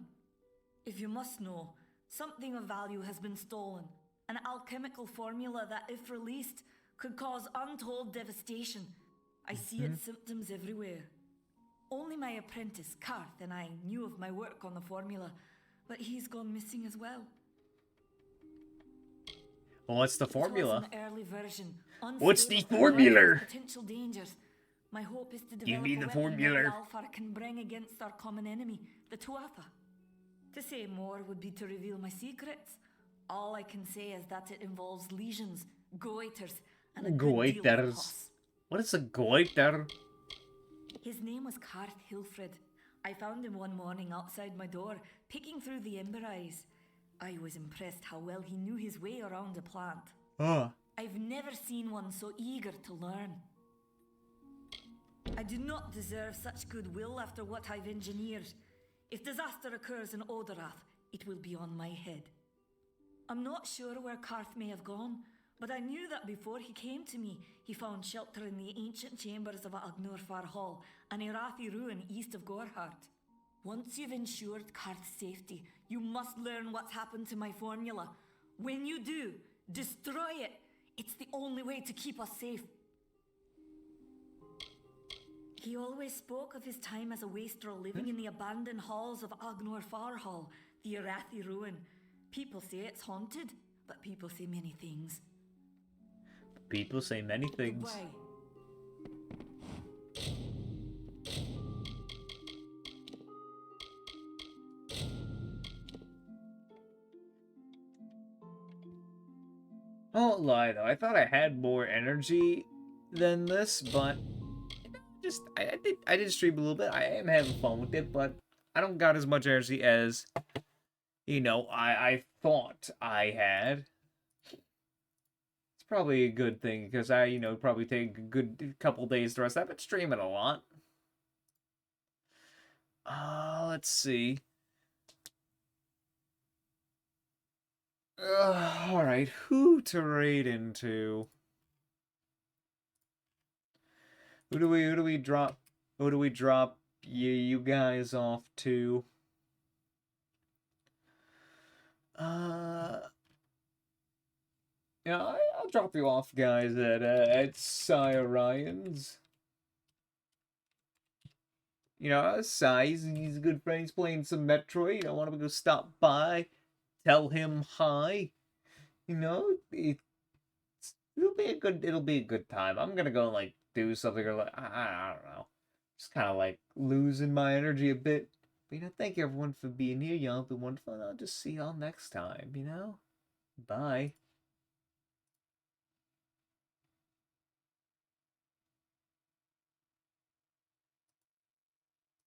Speaker 4: If you must know, something of value has been stolen. An alchemical formula that, if released, could cause untold devastation. I see its symptoms everywhere. Only my apprentice, Karth, and I knew of my work on the formula, but he's gone missing as well.
Speaker 1: Well, what's the formula?
Speaker 4: It was an early version,
Speaker 1: What's the
Speaker 4: unstable,
Speaker 1: formula?
Speaker 4: with potential dangers. My hope is to develop
Speaker 1: Give me
Speaker 4: a
Speaker 1: the
Speaker 4: weapon
Speaker 1: formula.
Speaker 4: that Alfar can bring against our common enemy, the Tuatha. To say more would be to reveal my secrets. All I can say is that it involves legions, goiters, and a good deal of
Speaker 1: Goiters.
Speaker 4: costs.
Speaker 1: What is a goiter?
Speaker 4: His name was Karth Hilfred. I found him one morning outside my door, picking through the ember eyes. I was impressed how well he knew his way around a plant.
Speaker 1: Oh.
Speaker 4: I've never seen one so eager to learn. I do not deserve such goodwill after what I've engineered. If disaster occurs in Odorath, it will be on my head. I'm not sure where Karth may have gone, but I knew that before he came to me, he found shelter in the ancient chambers of Agnurfar Hall, an Irathi ruin east of Gorhart. Once you've ensured Karth's safety, you must learn what's happened to my formula. When you do, destroy it. It's the only way to keep us safe. He always spoke of his time as a wastrel living in the abandoned halls of Agnurfar Hall, the Irathi ruin. People say it's haunted, but people say many things.
Speaker 1: People say many things.
Speaker 4: Goodbye.
Speaker 1: I won't lie though, I thought I had more energy than this, but I did stream a little bit. I am having fun with it, but I don't got as much energy as I thought I had. It's probably a good thing because I probably take a good couple days to rest. I've been streaming a lot. Let's see. Alright, who to raid into? Who do we drop you guys off to? Yeah, I'll drop you off, guys, at Sire Ryan's. Sai, he's a good friend. He's playing some Metroid. I want to go stop by, tell him hi. It'll be a good time. I'm gonna go and like do something or like I don't know, just kind of like losing my energy a bit. But thank you everyone for being here. Y'all have been wonderful. And I'll just see y'all next time. Bye.